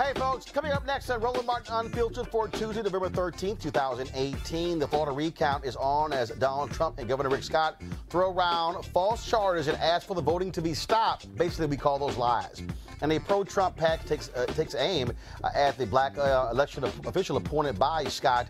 Hey, folks, coming up next on Roland Martin Unfiltered for Tuesday, November 13th, 2018. The Florida recount is on as Donald Trump and Governor Rick Scott throw around false charges and ask for the voting to be stopped. Basically, we call those lies. And a pro-Trump PAC takes aim at the black election official appointed by Scott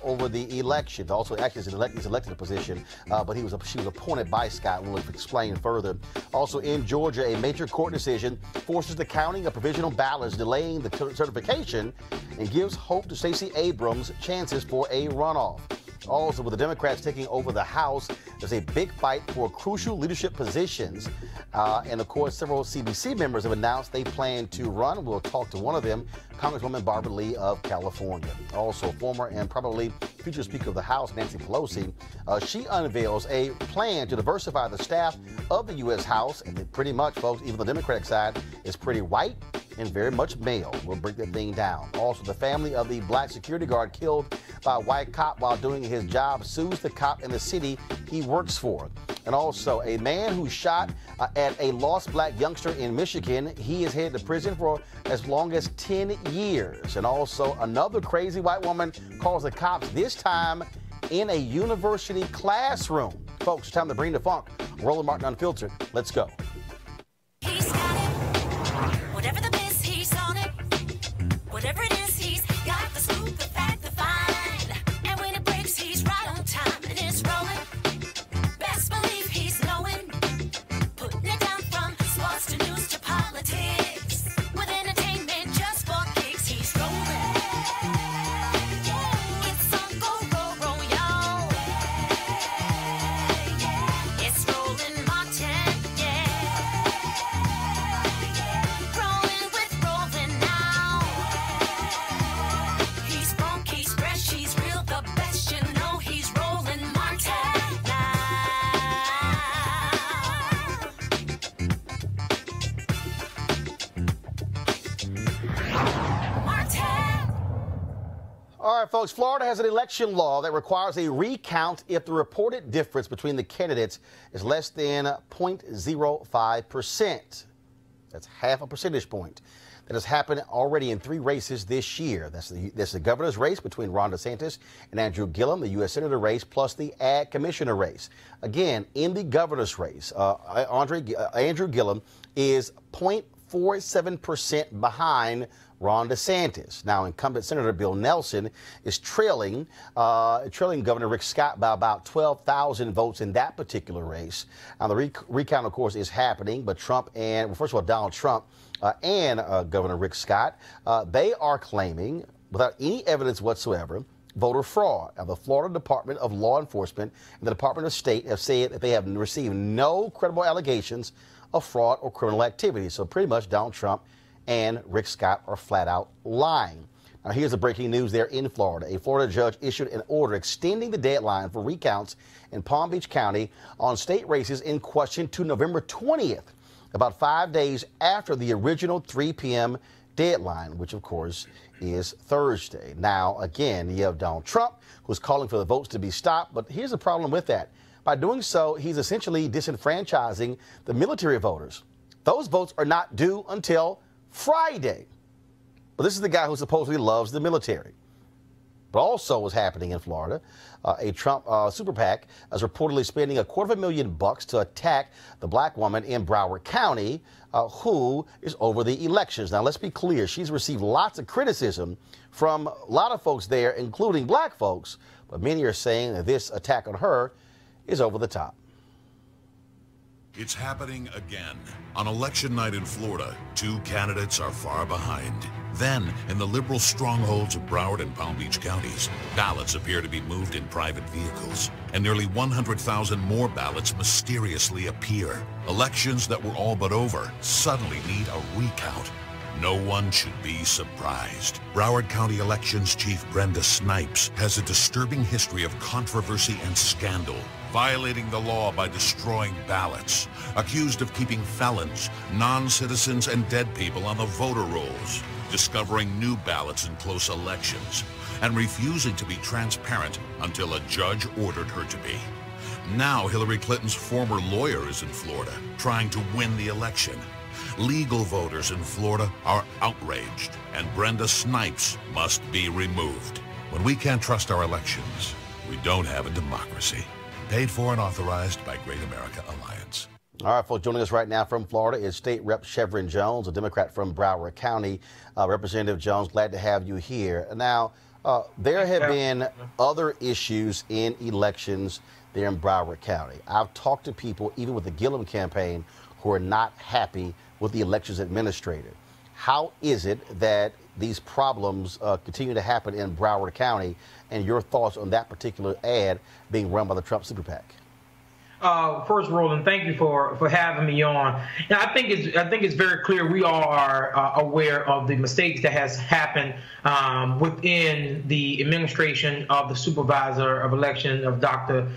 over the election. Also, actually, he's elected a position, but she was appointed by Scott. We'll explain further. Also, in Georgia, a major court decision forces the counting of provisional ballots, delaying the certification, and gives hope to Stacey Abrams' chances for a runoff. Also, with the Democrats taking over the House, there's a big fight for crucial leadership positions. And, of course, several CBC members have announced they plan to run. We'll talk to one of them, Congresswoman Barbara Lee of California. Also, former and probably future Speaker of the House, Nancy Pelosi, she unveils a plan to diversify the staff of the U.S. House. And pretty much, folks, even the Democratic side is pretty white and very much male. We'll break that thing down. Also, the family of the black security guard killed by a white cop while doing his job sues the cop in the city he works for. And also, a man who shot at a lost black youngster in Michigan, he is headed to prison for as long as 10 years. And also, another crazy white woman calls the cops, this time in a university classroom. Folks, it's time to bring the funk. Roland Martin Unfiltered. Let's go. He's got it. Whatever the miss, he's on it. Whatever it is, he's got the scoop, the fact, the find. And when it breaks, he's right on time and it's rolling. Best believe he's knowing. Putting it down from sports to news to politics. With entertainment just for kicks, he's rolling. It's on go, y'all. It's Roland Martin, rolling with Roland now. He's funk, he's fresh, he's real, the best, you know he's Roland Martin now. Martin. All right, folks, Florida has an election law that requires a recount if the reported difference between the candidates is less than 0.05%. That's half a percentage point. That has happened already in 3 races this year. That's the governor's race between Ron DeSantis and Andrew Gillum, the U.S. Senator race, plus the Ag Commissioner race. Again, in the governor's race, Andrew Gillum is 0.47% behind Ron DeSantis. Now, incumbent Senator Bill Nelson is trailing Governor Rick Scott by about 12,000 votes in that particular race. Now, the recount, of course, is happening, but first of all, Donald Trump and Governor Rick Scott, they are claiming, without any evidence whatsoever, voter fraud. Now, the Florida Department of Law Enforcement and the Department of State have said that they have received no credible allegations of fraud or criminal activity. So pretty much Donald Trump and Rick Scott are flat out lying. Now, here's the breaking news there in Florida. A Florida judge issued an order extending the deadline for recounts in Palm Beach County on state races in question to November 20th, about 5 days after the original 3 p.m. deadline, which, of course, is Thursday. Now, again, you have Donald Trump, who's calling for the votes to be stopped. But here's the problem with that. By doing so, he's essentially disenfranchising the military voters. Those votes are not due until Friday. But this is the guy who supposedly loves the military. But also what's happening in Florida, a Trump super PAC is reportedly spending $250,000 to attack the black woman in Broward County who is over the elections. Now, let's be clear. She's received lots of criticism from a lot of folks there, including black folks. But many are saying that this attack on her is over the top. It's happening again. On election night in Florida, 2 candidates are far behind. Then, in the liberal strongholds of Broward and Palm Beach counties, ballots appear to be moved in private vehicles, and nearly 100,000 more ballots mysteriously appear. Elections that were all but over suddenly need a recount. No one should be surprised. Broward County Elections Chief Brenda Snipes has a disturbing history of controversy and scandal, violating the law by destroying ballots, accused of keeping felons, non-citizens, and dead people on the voter rolls, discovering new ballots in close elections, and refusing to be transparent until a judge ordered her to be. Now Hillary Clinton's former lawyer is in Florida, trying to win the election. Legal voters in Florida are outraged, and Brenda Snipes must be removed. When we can't trust our elections, we don't have a democracy. Paid for and authorized by Great America Alliance. All right, folks, joining us right now from Florida is State Rep Chevron Jones, a Democrat from Broward County. Representative Jones, glad to have you here. Now, there have been other issues in elections there in Broward County. I've talked to people, even with the Gillum campaign, who are not happy with the elections administrator. How is it that these problems continue to happen in Broward County, and your thoughts on that particular ad being run by the Trump Super PAC? First, Roland, thank you for having me on. And I think it's very clear we all are aware of the mistakes that has happened within the administration of the supervisor of election of Dr.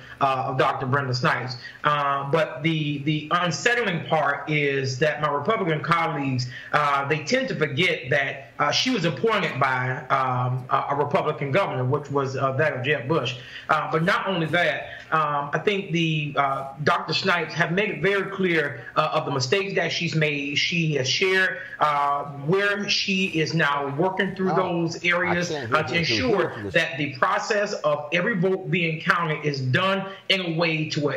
Brenda Snipes. But the unsettling part is that my Republican colleagues they tend to forget that she was appointed by a Republican governor, which was that of Jeb Bush. But not only that. I think Dr. Snipes have made it very clear of the mistakes that she's made. She has shared where she is now working through those areas to ensure that the process of every vote being counted is done in a way to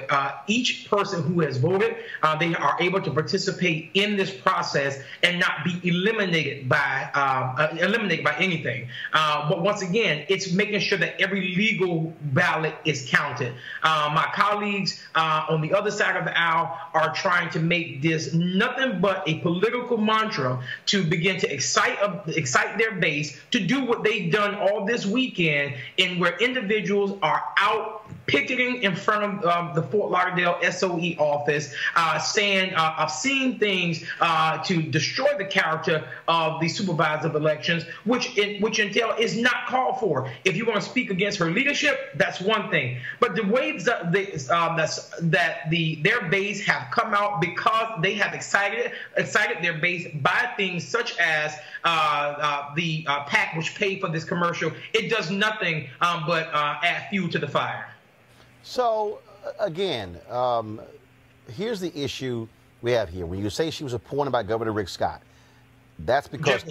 each person who has voted, they are able to participate in this process and not be eliminated by anything. But once again, it's making sure that every legal ballot is counted. My colleagues on the other side of the aisle are trying to make this nothing but a political mantra to begin to excite their base to do what they've done all this weekend, in where individuals are out picketing in front of the Fort Lauderdale SOE office, saying obscene things to destroy the character of the supervisor of elections, which entail is not called for. If you want to speak against her leadership, that's one thing. But the way that their base have come out because they have excited their base by things such as the PAC, which paid for this commercial, it does nothing but add fuel to the fire. So, again, here's the issue we have here. When you say she was appointed by Governor Rick Scott, that's because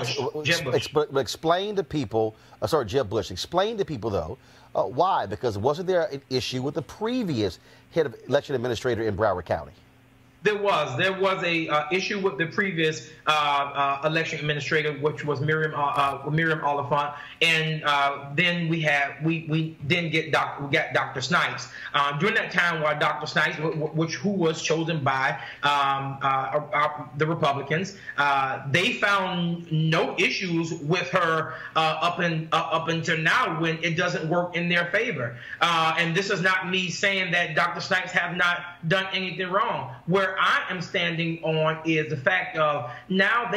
Jeb Bush. Explain to people, Jeb Bush. Explain to people, though, why? Because wasn't there an issue with the previous head of election administrator in Broward County? There was a issue with the previous election administrator, which was Miriam Oliphant, and then we got Dr. Snipes. During that time, while Dr. Snipes, who was chosen by the Republicans, they found no issues with her up until now, when it doesn't work in their favor. And this is not me saying that Dr. Snipes have not done anything wrong. Where I am standing on is the fact of now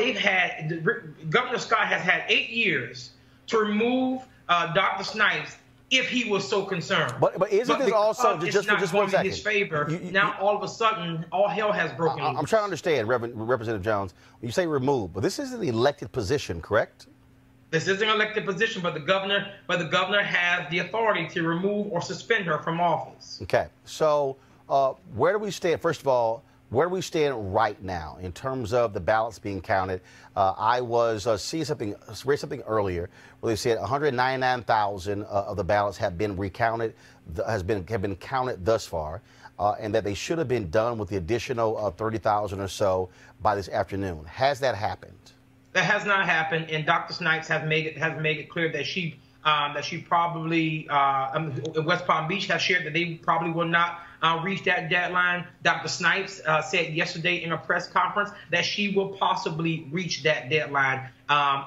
Governor Scott has had 8 years to remove Dr. Snipes if he was so concerned. But isn't this also just one second? In his favor, now all of a sudden all hell has broken loose. I'm trying to understand, Representative Jones. When you say remove, but this is an elected position, correct? This is an elected position, but the governor has the authority to remove or suspend her from office. Okay, so where do we stand? First of all, where do we stand right now in terms of the ballots being counted? I was read something earlier where they said 199,000 of the ballots have been recounted, have been counted thus far, and that they should have been done with the additional 30,000 or so by this afternoon. Has that happened? That has not happened, and Dr. Snipes has made it clear that she probably West Palm Beach has shared that they probably will not reach that deadline. Dr. Snipes said yesterday in a press conference that she will possibly reach that deadline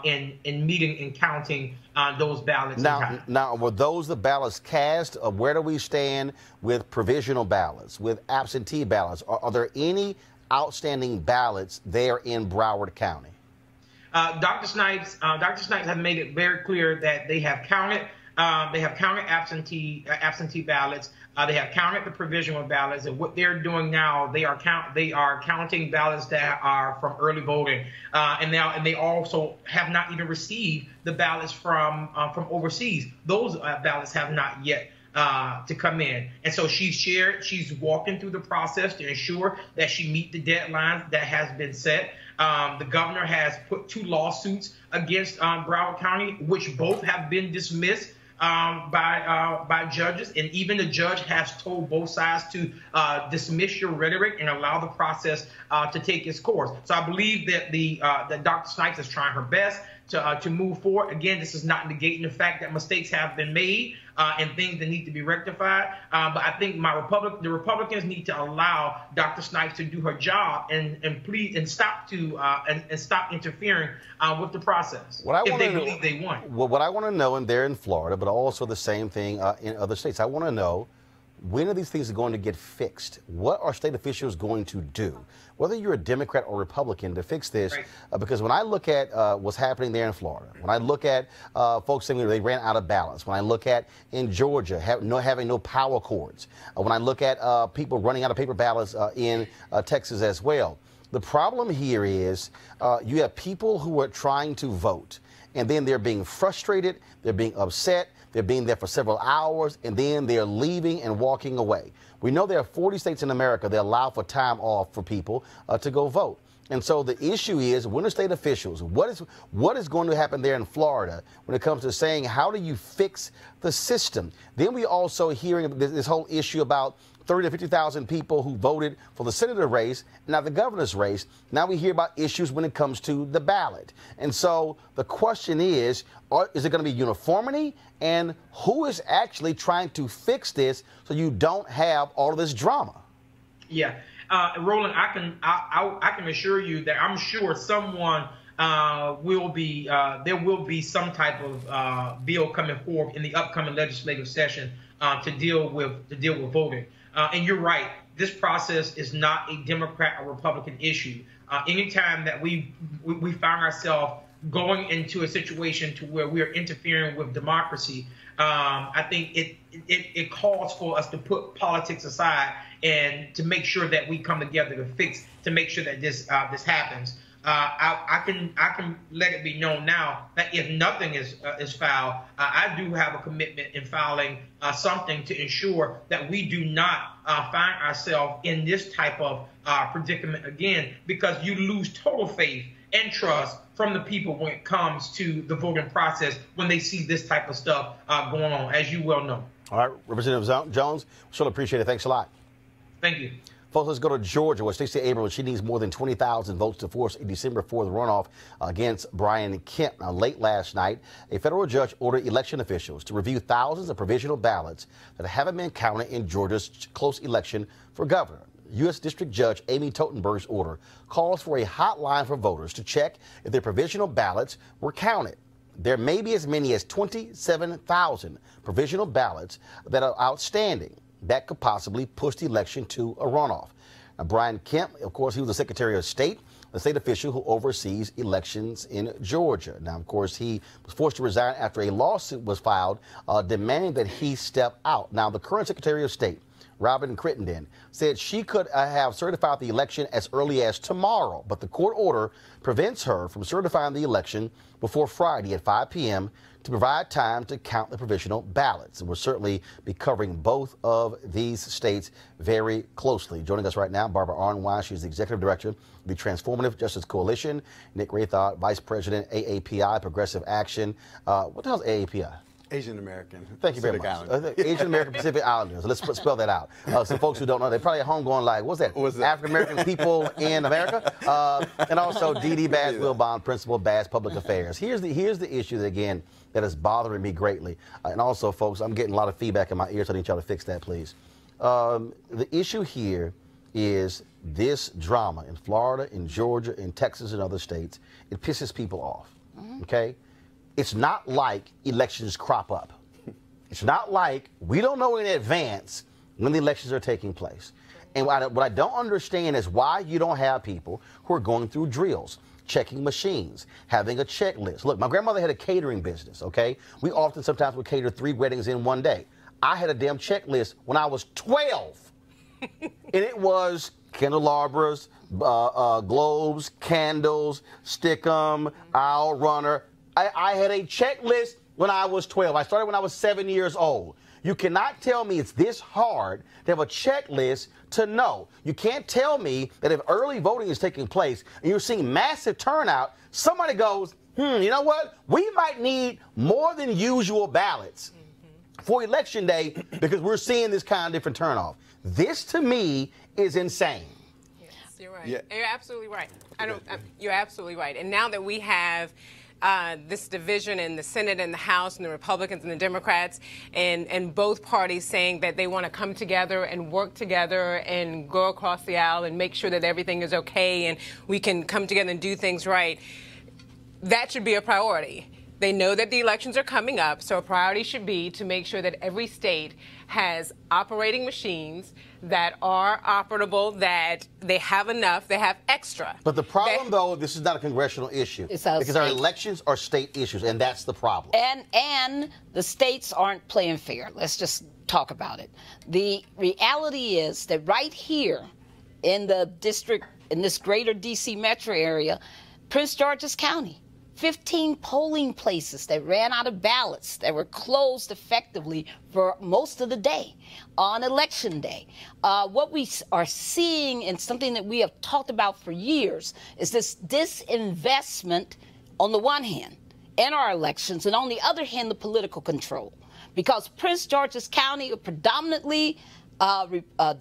in meeting and counting those ballots. Now, were those the ballots cast? Where do we stand with provisional ballots, with absentee ballots? Are there any outstanding ballots there in Broward County? Dr. Snipes has made it very clear that they have counted. They have counted absentee ballots. They have counted the provisional ballots, and what they're doing now, they are counting ballots that are from early voting, and they also have not even received the ballots from overseas. Those ballots have not yet to come in. And so she's walking through the process to ensure that she meet the deadlines that has been set. The governor has put 2 lawsuits against Broward County, which both have been dismissed by judges, and even the judge has told both sides to dismiss your rhetoric and allow the process to take its course. So I believe that that Dr. Snipes is trying her best to move forward. Again, this is not negating the fact that mistakes have been made and things that need to be rectified. But I think the Republicans need to allow Dr. Snipes to do her job and stop interfering with the process if they believe they want. Well, what I want to know, and they're in Florida, but also the same thing in other states. I want to know, when are these things going to get fixed? What are state officials going to do, whether you're a Democrat or Republican, to fix this? Right. Because when I look at what's happening there in Florida, when I look at folks saying they ran out of ballots, when I look at in Georgia having no power cords, when I look at people running out of paper ballots in Texas as well, the problem here is you have people who are trying to vote, and then they're being frustrated, they're being upset, they're being there for several hours, and then they're leaving and walking away. We know there are 40 states in America that allow for time off for people to go vote. And so the issue is, when are state officials, what is going to happen there in Florida when it comes to saying, how do you fix the system? Then we also hearing this whole issue about 30 to 50,000 people who voted for the senator race, not the governor's race. Now we hear about issues when it comes to the ballot. And so the question is it going to be uniformity? And who is actually trying to fix this so you don't have all of this drama? Yeah. Roland, I can assure you that I'm sure someone will be there will be some type of bill coming forward in the upcoming legislative session to deal with voting. And you're right, this process is not a Democrat or Republican issue. Anytime that we find ourselves going into a situation to where we are interfering with democracy, I think it calls for us to put politics aside and to make sure that we come together to make sure that this happens. I can let it be known now that if nothing is filed, I do have a commitment in filing something to ensure that we do not find ourselves in this type of predicament again, because you lose total faith and trust from the people when it comes to the voting process when they see this type of stuff going on, as you well know. All right, Representative Jones, sure appreciate it. Thanks a lot. Thank you. Folks, let's go to Georgia, where Stacey Abrams, she needs more than 20,000 votes to force a December 4th runoff against Brian Kemp. Now, late last night, a federal judge ordered election officials to review thousands of provisional ballots that haven't been counted in Georgia's close election for governor. U.S. District Judge Amy Totenberg's order calls for a hotline for voters to check if their provisional ballots were counted. There may be as many as 27,000 provisional ballots that are outstanding. That could possibly push the election to a runoff. Now, Brian Kemp, of course, he was the Secretary of State, the state official who oversees elections in Georgia. Now, of course, he was forced to resign after a lawsuit was filed demanding that he step out. Now, the current Secretary of State, Robin Crittenden, said she could have certified the election as early as tomorrow, but the court order prevents her from certifying the election before Friday at 5 p.m. to provide time to count the provisional ballots. And we'll certainly be covering both of these states very closely. Joining us right now, Barbara Arnwine. She's the Executive Director of the Transformative Justice Coalition. Nick Raythod, Vice President, AAPI, Progressive Action. What the hell is AAPI? Asian American. Thank you very much. Asian American Pacific Islanders. Let's spell that out. Some folks who don't know, they're probably at home going like, what's that? African American people in America? And also D.D. Bass Wilbon, Principal, Bass Public Affairs. Here's the issue that, again, that is bothering me greatly. And also, folks, I'm getting a lot of feedback in my ears. I need y'all to fix that, please. The issue here is this drama in Florida, in Georgia, in Texas, and other states. It pisses people off. Okay? It's not like elections crop up. It's not like we don't know in advance when the elections are taking place. And what I don't understand is why you don't have people who are going through drills, checking machines, having a checklist. Look, my grandmother had a catering business, okay? We often sometimes would cater 3 weddings in one day. I had a damn checklist when I was 12. And it was candelabras, globes, candles, stick 'em, aisle runner. I had a checklist when I was 12. I started when I was 7 years old. You cannot tell me it's this hard to have a checklist to know. You can't tell me that if early voting is taking place and you're seeing massive turnout, somebody goes, you know what? We might need more than usual ballots for Election Day because we're seeing this kind of different turnoff. This, to me, is insane. Yes, you're right. Yeah. You're absolutely right. You're absolutely right. And now that we have this division in the Senate and the House and the Republicans and the Democrats and both parties saying that they want to come together and work together and go across the aisle and make sure that everything is okay and we can come together and do things right, that should be a priority. They know that the elections are coming up, so a priority should be to make sure that every state has operating machines that are operable, that they have enough, they have extra. But the problem, though, this is not a congressional issue. Because our elections are state issues, and that's the problem. And the states aren't playing fair. Let's just talk about it. The reality is that right here in the district, in this greater D.C. metro area, Prince George's County, 15 polling places that ran out of ballots that were closed effectively for most of the day on Election Day. What we are seeing, and something that we have talked about for years, is this disinvestment on the one hand in our elections, and on the other hand, the political control. Because Prince George's County, a predominantly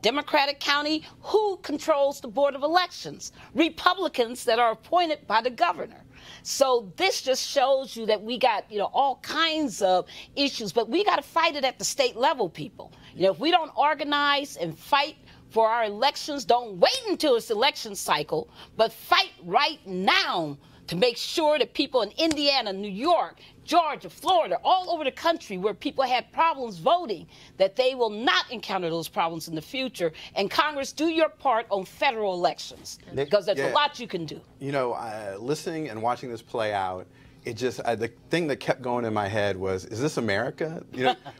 Democratic county, who controls the Board of Elections? Republicans that are appointed by the governor. So this just shows you that we got, all kinds of issues, but we got to fight it at the state level, people. If we don't organize and fight for our elections, don't wait until it's election cycle, but fight right now to make sure that people in Indiana, New York, Georgia, Florida, all over the country where people had problems voting, that they will not encounter those problems in the future. And Congress, do your part on federal elections, because there's a lot you can do. Listening and watching this play out, it just, the thing that kept going in my head was, is this America?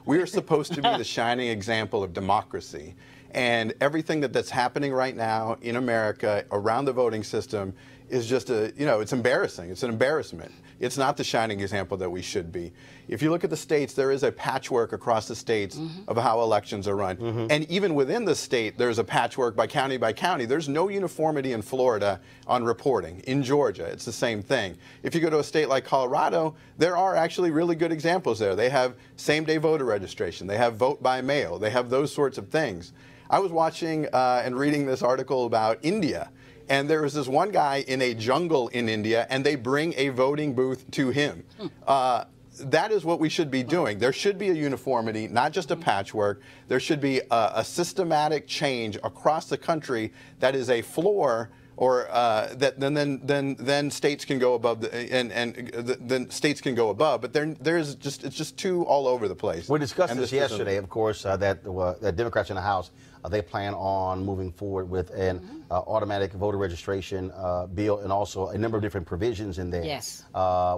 We are supposed to be the shining example of democracy. And everything that's happening right now in America around the voting system is just it's embarrassing. It's an embarrassment. It's not the shining example that we should be. If you look at the states, there is a patchwork across the states of how elections are run. And even within the state, there's a patchwork by county by county. There's no uniformity in Florida on reporting. In Georgia, it's the same thing. If you go to a state like Colorado, there are actually really good examples there. They have same-day voter registration. They have vote by mail. They have those sorts of things. I was watching and reading this article about India. And there was this one guy in a jungle in India, and they bring a voting booth to him. That is what we should be doing. There should be a uniformity, not just a patchwork. There should be a systematic change across the country that is a floor, or that then states can go above, then states can go above. But it's just too all over the place. We discussed this yesterday, of course, that the Democrats in the House, they plan on moving forward with an automatic voter registration bill, and also a number of different provisions in there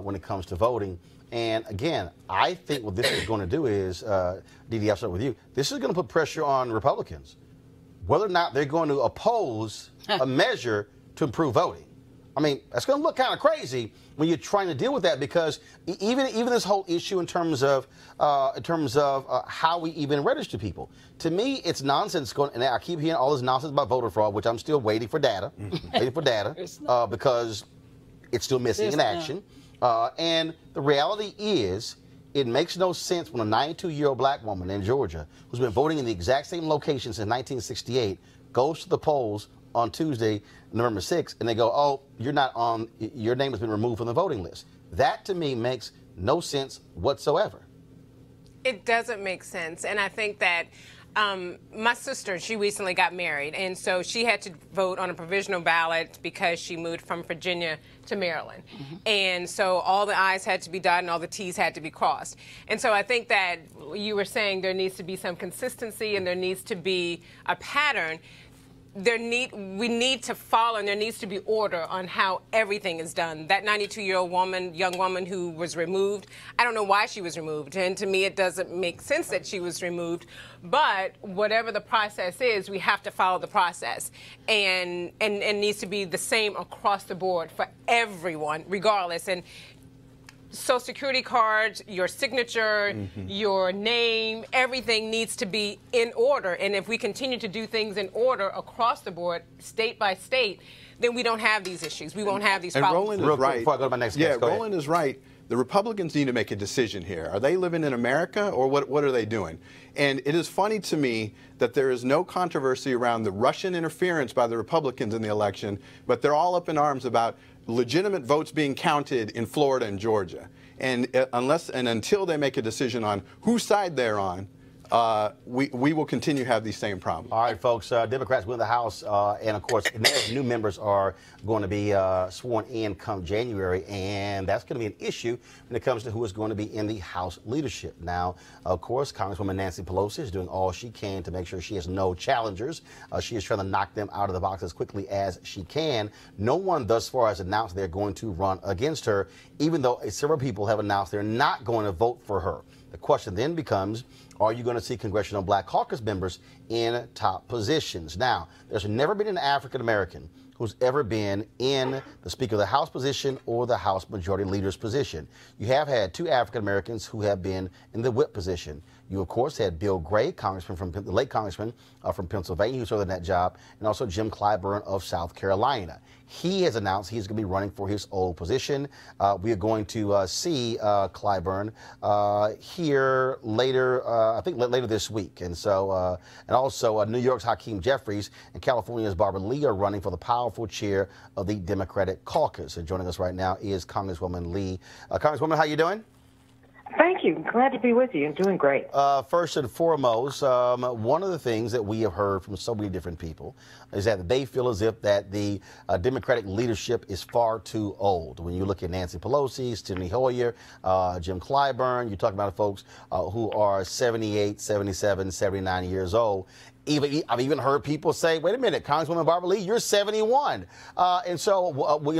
when it comes to voting. And again, I think what this is going to do is, Didi, I'll start with you. This is going to put pressure on Republicans, whether or not they're going to oppose a measure to improve voting. I mean, that's going to look kind of crazy when you're trying to deal with that, because even this whole issue in terms of how we even register people, to me, it's nonsense. And I keep hearing all this nonsense about voter fraud, which I'm still waiting for data, because it's still missing in action. And the reality is, it makes no sense when a 92-year-old black woman in Georgia, who's been voting in the exact same location since 1968, goes to the polls on Tuesday, November 6th, and they go, oh, your name has been removed from the voting list. That, to me, makes no sense whatsoever. It doesn't make sense. And I think that my sister, she recently got married, and so she had to vote on a provisional ballot because she moved from Virginia to Maryland. And so all the I's had to be dotted and all the T's had to be crossed. And so I think that you were saying there needs to be some consistency and there needs to be a pattern. We need to follow, and there needs to be order on how everything is done. That 92-year-old young woman who was removed, I don't know why she was removed, and to me it doesn't make sense that she was removed. But whatever the process is, we have to follow the process, and needs to be the same across the board for everyone, regardless. And Social Security cards, your signature, your name, everything needs to be in order. And if we continue to do things in order across the board, state by state, then we don't have these issues. We won't have these problems. And Roland is right. Before I go to my next guest, go ahead. Roland is right. The Republicans need to make a decision here. Are they living in America, or what are they doing? And it is funny to me that there is no controversy around the Russian interference by the Republicans in the election, but they're all up in arms about legitimate votes being counted in Florida and Georgia. And unless and until they make a decision on whose side they're on, we will continue to have these same problems. All right, folks, Democrats win the House, and of course, new members are going to be sworn in come January, and that's going to be an issue when it comes to who is going to be in the House leadership. Now, of course, Congresswoman Nancy Pelosi is doing all she can to make sure she has no challengers. She is trying to knock them out of the box as quickly as she can. No one thus far has announced they're going to run against her, even though several people have announced they're not going to vote for her. The question then becomes, are you going to see Congressional Black Caucus members in top positions? Now, there's never been an African American who's ever been in the Speaker of the House position or the House Majority Leader's position. You have had 2 African Americans who have been in the whip position. You, of course, had Bill Gray, the late congressman from Pennsylvania, who served in that job, and also Jim Clyburn of South Carolina. He has announced he's going to be running for his old position. We are going to see Clyburn here later, I think later this week. And so, and also New York's Hakeem Jeffries and California's Barbara Lee are running for the powerful chair of the Democratic caucus. And joining us right now is Congresswoman Lee. Congresswoman, how you doing? Thank you. Glad to be with you. I'm doing great. First and foremost, one of the things that we have heard from so many different people is that they feel as if that the Democratic leadership is far too old. When you look at Nancy Pelosi, Steny Hoyer, Jim Clyburn, you're talking about folks who are 78, 77, 79 years old. I've even heard people say, wait a minute, Congresswoman Barbara Lee, you're 71. And so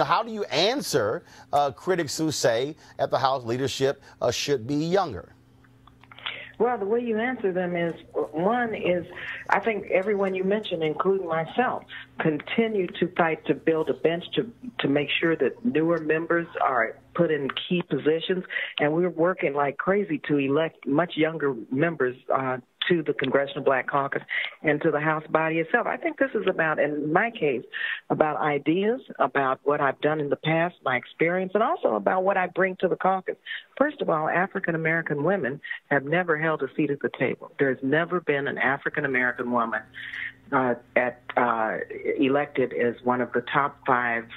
how do you answer critics who say that the House leadership should be younger? Well, the way you answer them is, one is, I think everyone you mentioned, including myself, continue to fight to build a bench to make sure that newer members are put in key positions. And we're working like crazy to elect much younger members to the Congressional Black Caucus and to the House body itself. I think this is about, in my case, about ideas, about what I've done in the past, my experience, and also about what I bring to the caucus. First of all, African-American women have never held a seat at the table. There's never been an African-American woman elected as one of the top 5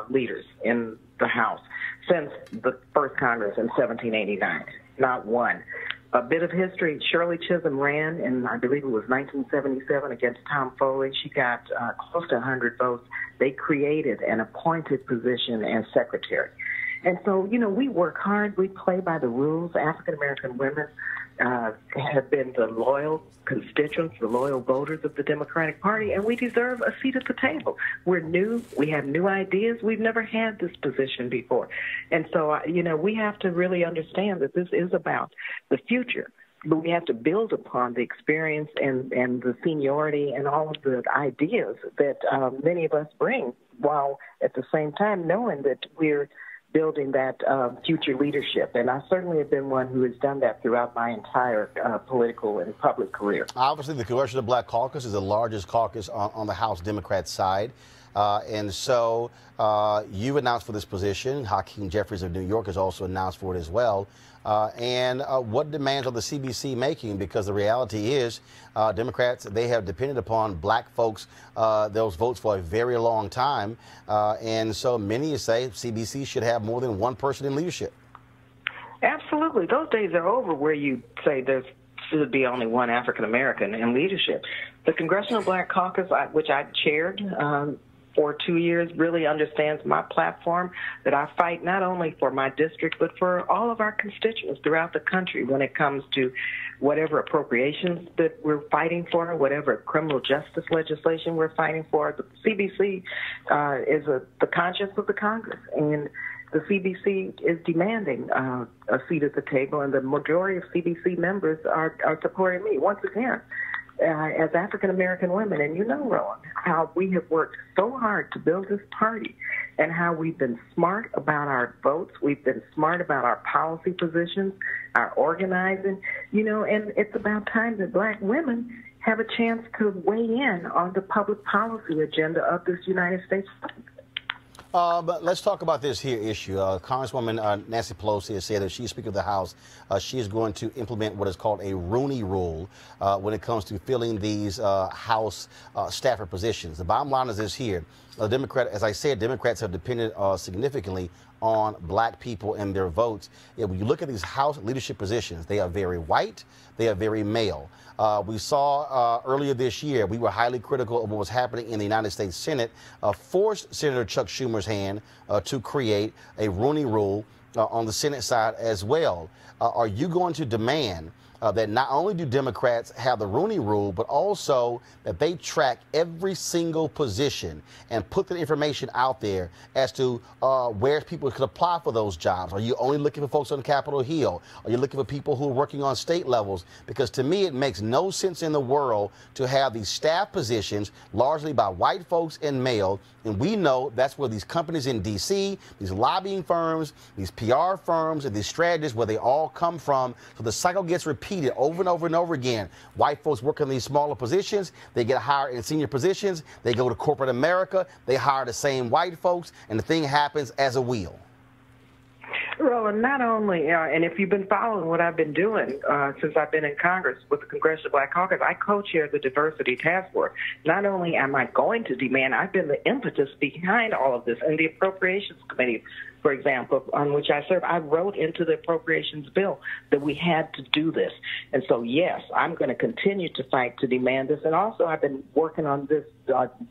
leaders in the House since the first Congress in 1789. Not one. A bit of history, Shirley Chisholm ran in, I believe it was 1977, against Tom Foley. She got close to 100 votes. They created an appointed position as secretary. And so, you know, we work hard. We play by the rules. African-American women have been the loyal constituents, the loyal voters of the Democratic Party, and we deserve a seat at the table. We're new. We have new ideas. We've never had this position before. And so, you know, we have to really understand that this is about the future. But we have to build upon the experience and the seniority and all of the ideas that many of us bring, while at the same time knowing that we're building that future leadership. And I certainly have been one who has done that throughout my entire political and public career. Obviously, the Congressional Black Caucus is the largest caucus on the House Democrat side. And so you announced for this position. Hakeem Jeffries of New York has also announced for it as well. And what demands are the CBC making? Because the reality is Democrats, they have depended upon black folks, those votes for a very long time. And so many say CBC should have more than one person in leadership. Absolutely. Those days are over where you say there should be only one African-American in leadership. The Congressional Black Caucus, which I chaired for 2 years, really understands my platform, that I fight not only for my district, but for all of our constituents throughout the country when it comes to whatever appropriations that we're fighting for, whatever criminal justice legislation we're fighting for. The CBC is the conscience of the Congress, and the CBC is demanding a seat at the table, and the majority of CBC members are supporting me. Once again, as African-American women. And you know, Roland, how we have worked so hard to build this party and how we've been smart about our votes. We've been smart about our policy positions, our organizing, you know, and it's about time that black women have a chance to weigh in on the public policy agenda of this United States. But let's talk about this here issue. Congresswoman Nancy Pelosi has said that she's Speaker of the House. She is going to implement what is called a Rooney Rule when it comes to filling these House staffer positions. The bottom line is this here. As I said, Democrats have depended significantly on black people and their votes. Yeah, when you look at these House leadership positions, they are very white, they are very male. We saw earlier this year, we were highly critical of what was happening in the United States Senate, forced Senator Chuck Schumer's hand to create a Rooney Rule on the Senate side as well. Are you going to demand that not only do Democrats have the Rooney Rule, but also that they track every single position and put the information out there as to where people could apply for those jobs? Are you only looking for folks on Capitol Hill? Are you looking for people who are working on state levels? Because to me, it makes no sense in the world to have these staff positions largely by white folks and male. And we know that's where these companies in D.C., these lobbying firms, these PR firms, and these strategists, where they all come from. So the cycle gets repeated over and over and over again. White folks work in these smaller positions. They get hired in senior positions. They go to corporate America. They hire the same white folks, and the thing happens as a wheel. Roland, not only, and if you've been following what I've been doing since I've been in Congress with the Congressional Black Caucus, I co-chair the Diversity Task Force. Not only am I going to demand, I've been the impetus behind all of this. And the Appropriations Committee, for example, on which I serve, I wrote into the appropriations bill that we had to do this. And so, yes, I'm going to continue to fight to demand this. And also, I've been working on this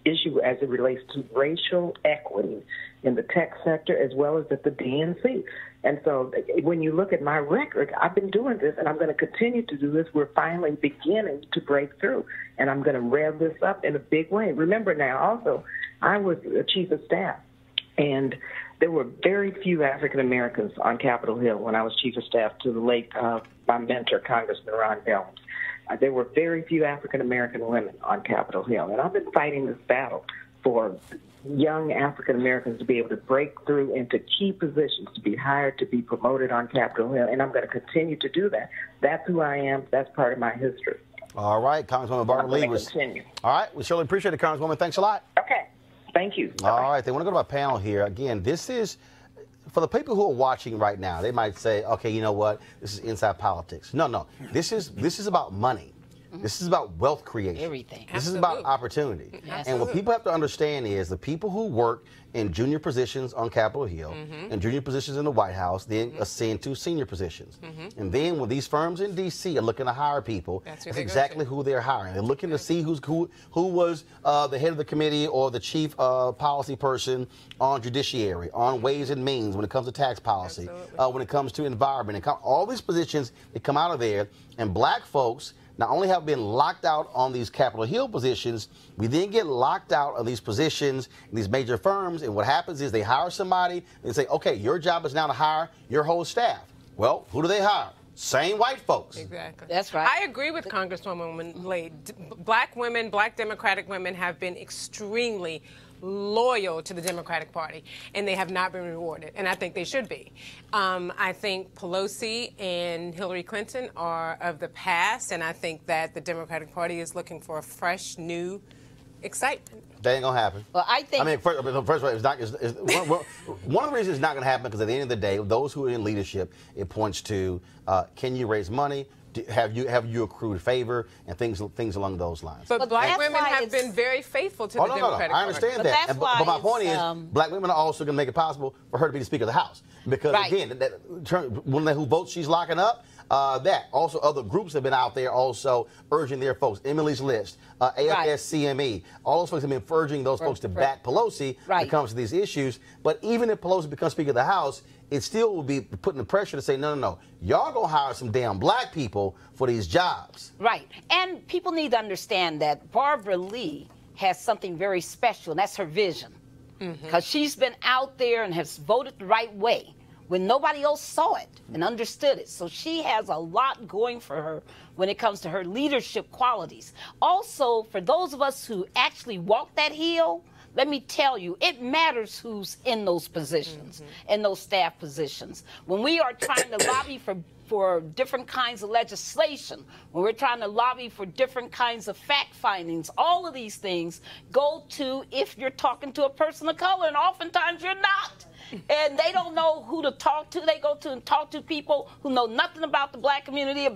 issue as it relates to racial equity in the tech sector as well as at the DNC. And so when you look at my record, I've been doing this, and I'm going to continue to do this. We're finally beginning to break through, and I'm going to rev this up in a big way. Remember now, also, I was a chief of staff, and there were very few African Americans on Capitol Hill when I was chief of staff to the late my mentor, Congressman Ron Dems. There were very few African American women on Capitol Hill, and I've been fighting this battle for young African Americans to be able to break through into key positions, to be hired, to be promoted on Capitol Hill, and I'm going to continue to do that. That's who I am. That's part of my history. All right, Congresswoman Barbara Lee. All right, we surely appreciate it, Congresswoman. Thanks a lot. Okay, thank you. All right, they want to go to my panel here. Again, this is, for the people who are watching right now, they might say, okay, you know what, this is inside politics. No, this is about money. This is about wealth creation. Everything. This is about opportunity. And what people have to understand is the people who work in junior positions on Capitol Hill and junior positions in the White House then ascend to senior positions. And then when these firms in D.C. are looking to hire people, that's exactly who they're hiring. They're looking to see who was the head of the committee or the chief policy person on judiciary, on ways and means when it comes to tax policy, when it comes to environment. And all these positions that come out of there, and black folks not only have been locked out on these Capitol Hill positions, we then get locked out of these positions in these major firms, and what happens is they hire somebody and say, okay, your job is now to hire your whole staff. Well, who do they hire? Same white folks. Exactly. That's right. I agree with Congresswoman Lee. Black women, black Democratic women have been extremely loyal to the Democratic Party, and they have not been rewarded, and I think they should be. I think Pelosi and Hillary Clinton are of the past, and I think that the Democratic Party is looking for a fresh, new excitement. That ain't gonna happen. Well, I think. I mean, first of all, it's not. One of the reasons it's not gonna happen because at the end of the day, those who are in leadership, it points to can you raise money? Have you accrued favor and things along those lines? But black women have been very faithful to the Democratic Party. I understand that. But my point is, black women are also going to make it possible for her to be the Speaker of the House. Because, again, one who votes she's locking up, that. Also, other groups have been out there also urging their folks. Emily's List, AFS-CME, all those folks have been urging those folks to back Pelosi when it comes to these issues. But even if Pelosi becomes Speaker of the House, it still will be putting the pressure to say, no, y'all gonna hire some damn black people for these jobs. Right. And people need to understand that Barbara Lee has something very special, and that's her vision. Because she's been out there and has voted the right way when nobody else saw it and understood it. So she has a lot going for her when it comes to her leadership qualities. Also, for those of us who actually walk that hill, let me tell you, it matters who's in those positions, in those staff positions. When we are trying to lobby for different kinds of legislation, when we're trying to lobby for different kinds of fact findings, all of these things go to if you're talking to a person of color, and oftentimes you're not. And they don't know who to talk to. They go to and talk to people who know nothing about the black community,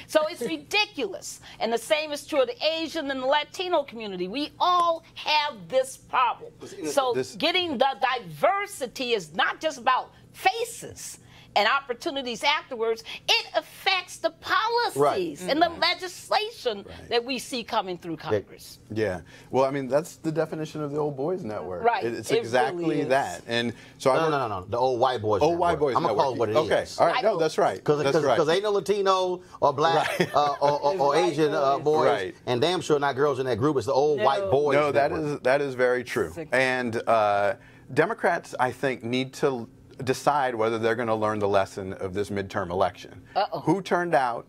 So it's ridiculous. And the same is true of the Asian and the Latino community. We all have this problem. So getting the diversity is not just about faces and opportunities afterwards. It affects the policies and the legislation that we see coming through Congress. Yeah. Well, I mean, that's the definition of the Old Boys Network. Right. It's exactly really is. that. And so No. The Old White Boys. Old White Boys I'm going to call it what it is. Okay. All right. No, that's right. Because ain't no Latino or black or Asian boys. Right. And damn sure not girls in that group. It's the Old White Boys. No, Network. that is very true. And Democrats, I think, need to decide whether they're going to learn the lesson of this midterm election. Who turned out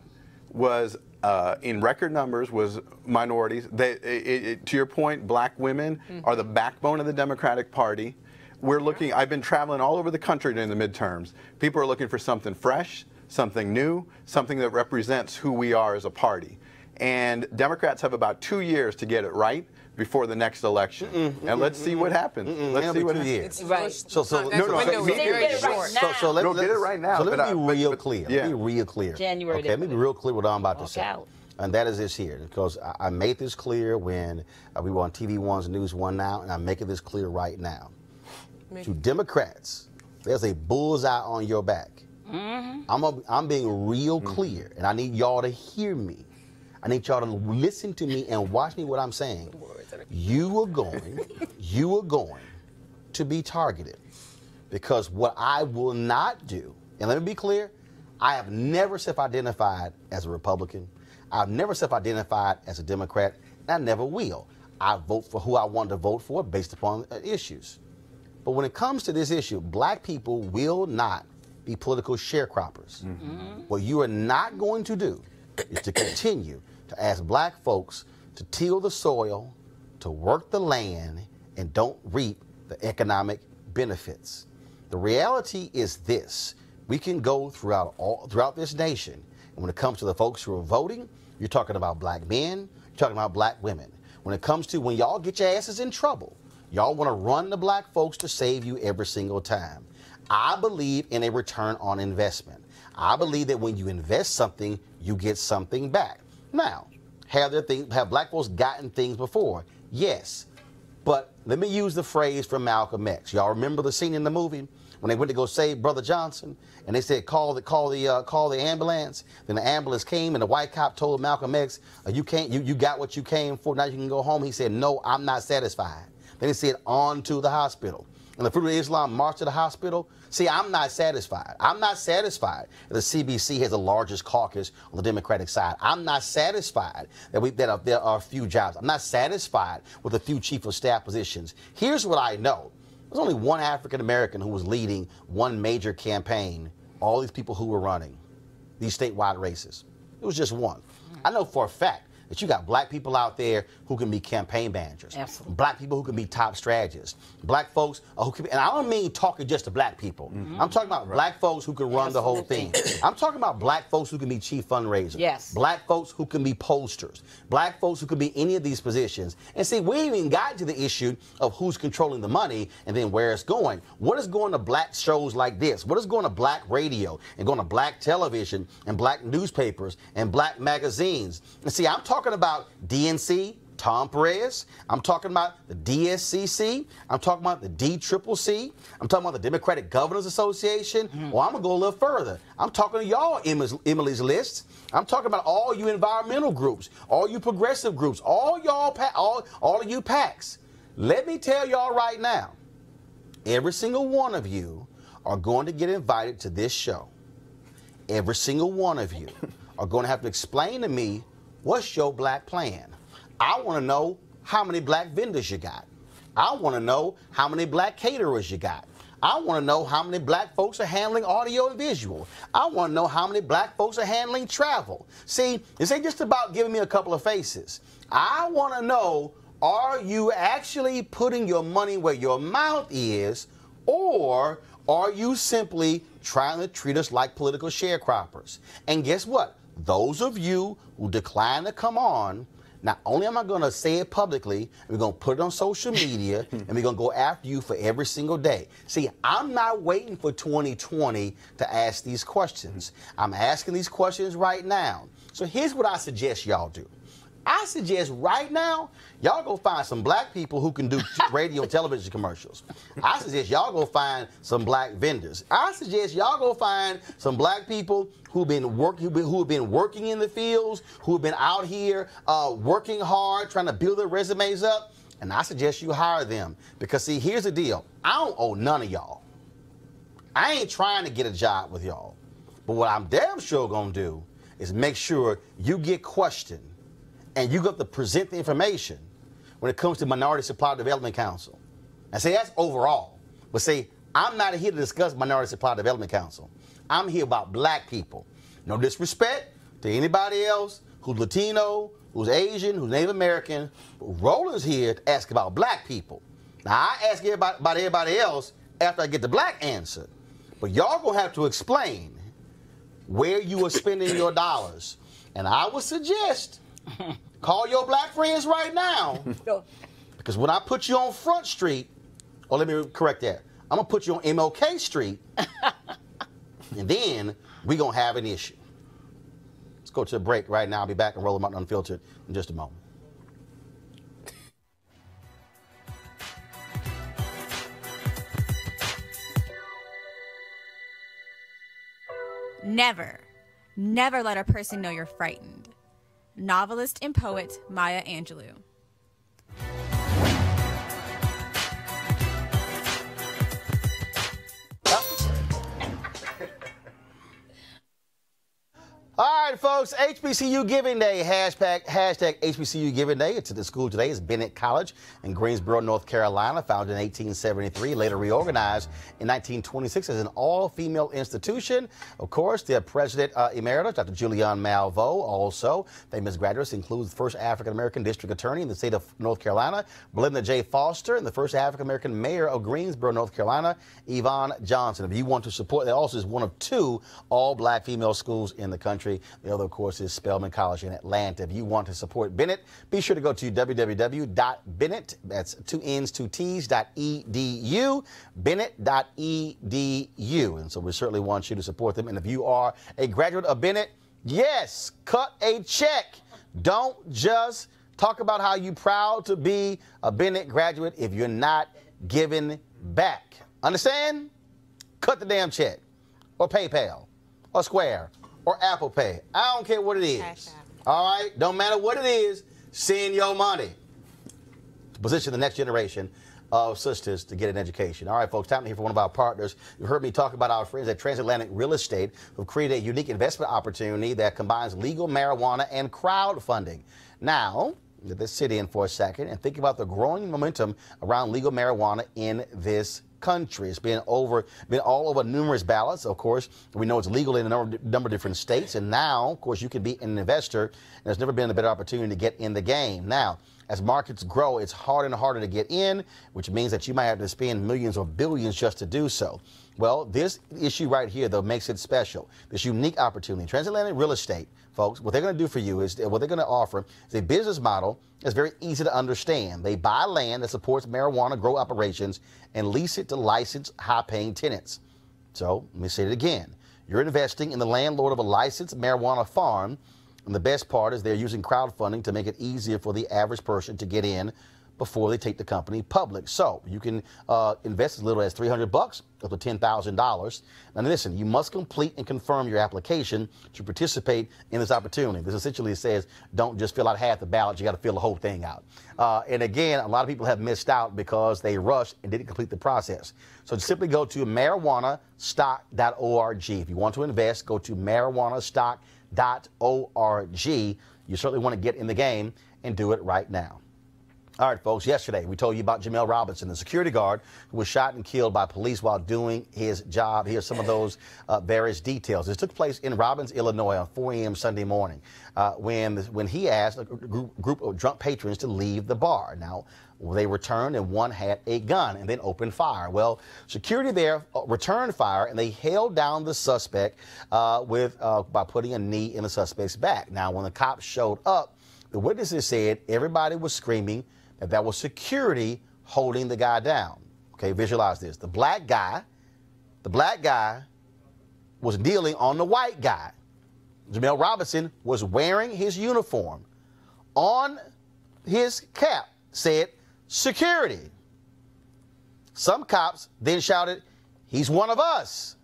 was, in record numbers, was minorities. To your point, black women are the backbone of the Democratic Party. We're looking, I've been traveling all over the country during the midterms. People are looking for something fresh, something new, something that represents who we are as a party. And Democrats have about 2 years to get it right before the next election. And let's see what happens. Let's see what happens. Right. So get it right now. So let me be real clear. Let me be real clear. January. Okay, let me be real clear what I'm about to say. And that is this here, because I made this clear when we were on TV1's News One Now, and I'm making this clear right now. To Democrats, there's a bullseye on your back. I'm being real clear, and I need y'all to hear me. I need y'all to listen to me and watch me what I'm saying. You are going to be targeted, because what I will not do, and let me be clear, I have never self-identified as a Republican. I've never self-identified as a Democrat, and I never will. I vote for who I want to vote for based upon issues. But when it comes to this issue, black people will not be political sharecroppers. What you are not going to do is to continue to ask black folks to till the soil, to work the land, and don't reap the economic benefits. The reality is this: we can go throughout this nation, and when it comes to the folks who are voting, you're talking about black men, you're talking about black women. When it comes to when y'all get your asses in trouble, y'all want to run the black folks to save you every single time. I believe in a return on investment. I believe that when you invest something, you get something back. Now, have black folks gotten things before? Yes. But let me use the phrase from Malcolm X. Y'all remember the scene in the movie when they went to go save Brother Johnson, and they said, call the ambulance. Then the ambulance came, and the white cop told Malcolm X, you got what you came for, now you can go home. He said, no, I'm not satisfied. Then he said, on to the hospital. And the Fruit of Islam marched to the hospital. See, I'm not satisfied. I'm not satisfied that the CBC has the largest caucus on the Democratic side. I'm not satisfied that there are a few jobs. I'm not satisfied with a few chief of staff positions. Here's what I know. There's only one African American who was leading one major campaign, all these people who were running these statewide races. It was just one. I know for a fact that you got black people out there who can be campaign managers. Absolutely. Black people who can be top strategists. Black folks who can be, and I don't mean talking just to black people. I'm talking about black folks who can run the whole thing. I'm talking about black folks who can be chief fundraisers. Yes. Black folks who can be posters. Black folks who can be any of these positions. And see, we ain't even gotten to the issue of who's controlling the money and then where it's going. What is going to black shows like this? What is going to black radio and going to black television and black newspapers and black magazines? And see, I'm talking about DNC, Tom Perez. I'm talking about the DSCC. I'm talking about the DCCC. I'm talking about the Democratic Governors Association. Well, I'm going to go a little further. I'm talking to y'all, Emily's List. I'm talking about all you environmental groups, all you progressive groups, all y'all, all of you PACs. Let me tell y'all right now, every single one of you are going to get invited to this show. Every single one of you are going to have to explain to me, what's your black plan? I want to know how many black vendors you got. I want to know how many black caterers you got. I want to know how many black folks are handling audio and visual. I want to know how many black folks are handling travel. See, this ain't just about giving me a couple of faces. I want to know, are you actually putting your money where your mouth is, or are you simply trying to treat us like political sharecroppers? And guess what? Those of you who decline to come on, not only am I going to say it publicly, we're going to put it on social media, and we're going to go after you for every single day. See, I'm not waiting for 2020 to ask these questions. I'm asking these questions right now. So here's what I suggest y'all do. I suggest right now, y'all go find some black people who can do radio and television commercials. I suggest y'all go find some black vendors. I suggest y'all go find some black people who have been working in the fields, who have been out here working hard, trying to build their resumes up. And I suggest you hire them. Because see, here's the deal. I don't owe none of y'all. I ain't trying to get a job with y'all. But what I'm damn sure gonna do is make sure you get questioned and you got to present the information when it comes to Minority Supply Development Council. And say that's overall. But say, I'm not here to discuss Minority Supply Development Council. I'm here about black people. No disrespect to anybody else who's Latino, who's Asian, who's Native American. But Roland's here to ask about black people. Now, I ask about everybody else after I get the black answer. But y'all gonna have to explain where you are spending your dollars. And I would suggest, call your black friends right now. Because when I put you on Front Street, or let me correct that, I'm going to put you on MLK Street, and then we're going to have an issue. Let's go to a break right now. I'll be back and Roland Martin Unfiltered in just a moment. Never, never let a person know you're frightened. Novelist and poet Maya Angelou. All right, folks, HBCU Giving Day, hashtag HBCU Giving Day. To the school today is Bennett College in Greensboro, North Carolina, founded in 1873, later reorganized in 1926 as an all-female institution. Of course, their president emeritus, Dr. Julianne Malveaux, also famous graduates include the first African-American district attorney in the state of North Carolina, Belinda J. Foster, and the first African-American mayor of Greensboro, North Carolina, Yvonne Johnson. If you want to support, that also is one of 2 all-black female schools in the country. The other, of course, is Spelman College in Atlanta. If you want to support Bennett, be sure to go to www.bennett, that's 2 N's, 2 T's, .edu, bennett.edu. And so we certainly want you to support them. And if you are a graduate of Bennett, yes, cut a check. Don't just talk about how you're proud to be a Bennett graduate if you're not giving back. Understand? Cut the damn check, or PayPal, or Square, or Apple Pay. I don't care what it is. All right? Don't matter what it is, send your money to position the next generation of sisters to get an education. All right, folks, time to hear from one of our partners. You've heard me talk about our friends at Transatlantic Real Estate, who've created a unique investment opportunity that combines legal marijuana and crowdfunding. Now, let's sit in for a second and think about the growing momentum around legal marijuana in this country. It's been all over numerous ballots. Of course, we know it's legal in a number of different states, and now, of course, you can be an investor, and there's never been a better opportunity to get in the game. Now, as markets grow, it's harder and harder to get in, which means that you might have to spend millions or billions just to do so. Well, this issue right here, though, makes it special. This unique opportunity. Transatlantic Real Estate, folks, what they're going to do for you is, what they're going to offer is a business model that's very easy to understand. They buy land that supports marijuana grow operations and lease it to licensed, high-paying tenants. So, let me say it again. You're investing in the landlord of a licensed marijuana farm, and the best part is they're using crowdfunding to make it easier for the average person to get in before they take the company public. So you can invest as little as $300 up to $10,000. Now listen, you must complete and confirm your application to participate in this opportunity. This essentially says don't just fill out half the ballot, you got to fill the whole thing out. And again, a lot of people have missed out because they rushed and didn't complete the process. So simply go to marijuanastock.org. If you want to invest, go to marijuanastock.org. You certainly want to get in the game and do it right now. All right, folks, yesterday we told you about Jamel Robinson, the security guard who was shot and killed by police while doing his job. Here's some of those various details. This took place in Robbins, Illinois on 4 a.m. Sunday morning when he asked a group of drunk patrons to leave the bar. Now, they returned and one had a gun and then opened fire. Well, security there returned fire and they held down the suspect by putting a knee in the suspect's back. Now, when the cops showed up, the witnesses said everybody was screaming that was security holding the guy down. Okay, visualize this. The black guy was kneeling on the white guy. Jamel Robinson was wearing his uniform. On his cap said security. Some cops then shouted, "He's one of us."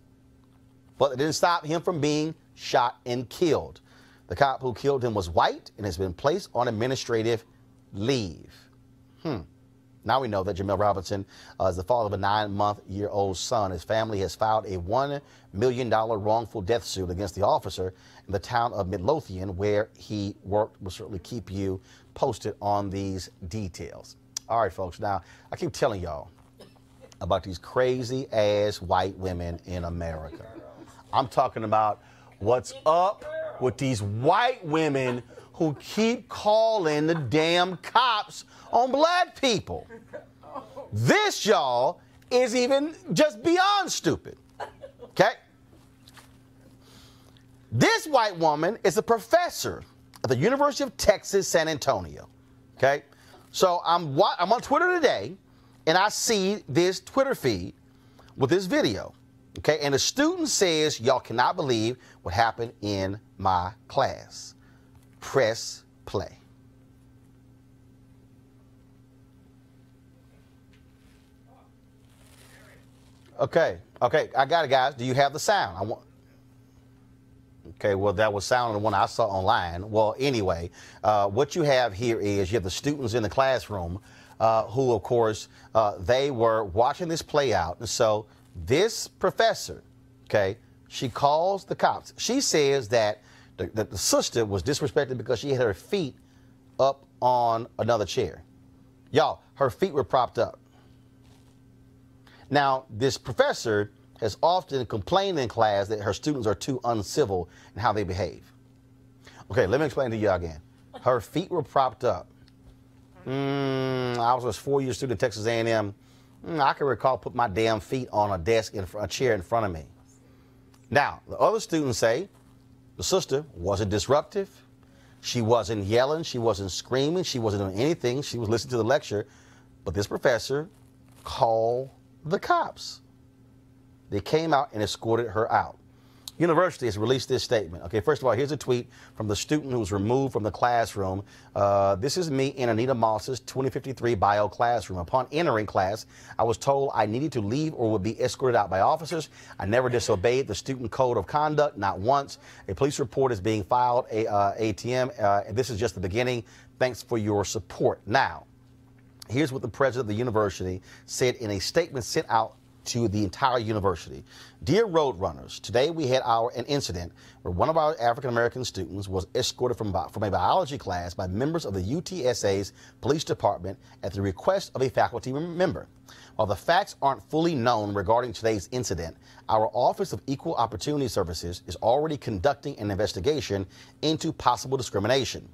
But it didn't stop him from being shot and killed. The cop who killed him was white and has been placed on administrative leave. Now we know that Jamel Robinson is the father of a 9-month-old son. His family has filed a $1 million wrongful death suit against the officer in the town of Midlothian where he worked. We'll certainly keep you posted on these details. All right, folks. Now, I keep telling y'all about these crazy-ass white women in America. I'm talking about what's up with these white women who keep calling the damn cops on black people. This, y'all, is even just beyond stupid. Okay? This white woman is a professor at the University of Texas, San Antonio. Okay? So I'm on Twitter today, and I see this Twitter feed with this video. Okay? And the student says, "Y'all cannot believe what happened in my class." Press play. Okay, I got it, guys. Do you have the sound? Okay, well, that was sound on the one I saw online. Well, anyway, what you have here is you have the students in the classroom who, of course, they were watching this play out. And so this professor, okay, she calls the cops. She says that the sister was disrespected because she had her feet up on another chair. Y'all, her feet were propped up. Now, this professor has often complained in class that her students are too uncivil in how they behave. Okay, let me explain to you again. Her feet were propped up. I was a 4-year student at Texas A&M. I can recall putting my damn feet on a desk, a chair in front of me. Now, the other students say the sister wasn't disruptive. She wasn't yelling. She wasn't screaming. She wasn't doing anything. She was listening to the lecture. But this professor called the cops. They came out and escorted her out. University has released this statement. Okay, first of all, here's a tweet from the student who was removed from the classroom. This is me in Anita Moss's 2053 bio classroom. Upon entering class, I was told I needed to leave or would be escorted out by officers. I never disobeyed the student code of conduct, not once. A police report is being filed, ATM. This is just the beginning. Thanks for your support. Now, here's what the president of the university said in a statement sent out to the entire university. Dear Roadrunners, today we had an incident where one of our African-American students was escorted from a biology class by members of the UTSA's police department at the request of a faculty member. While the facts aren't fully known regarding today's incident, our Office of Equal Opportunity Services is already conducting an investigation into possible discrimination.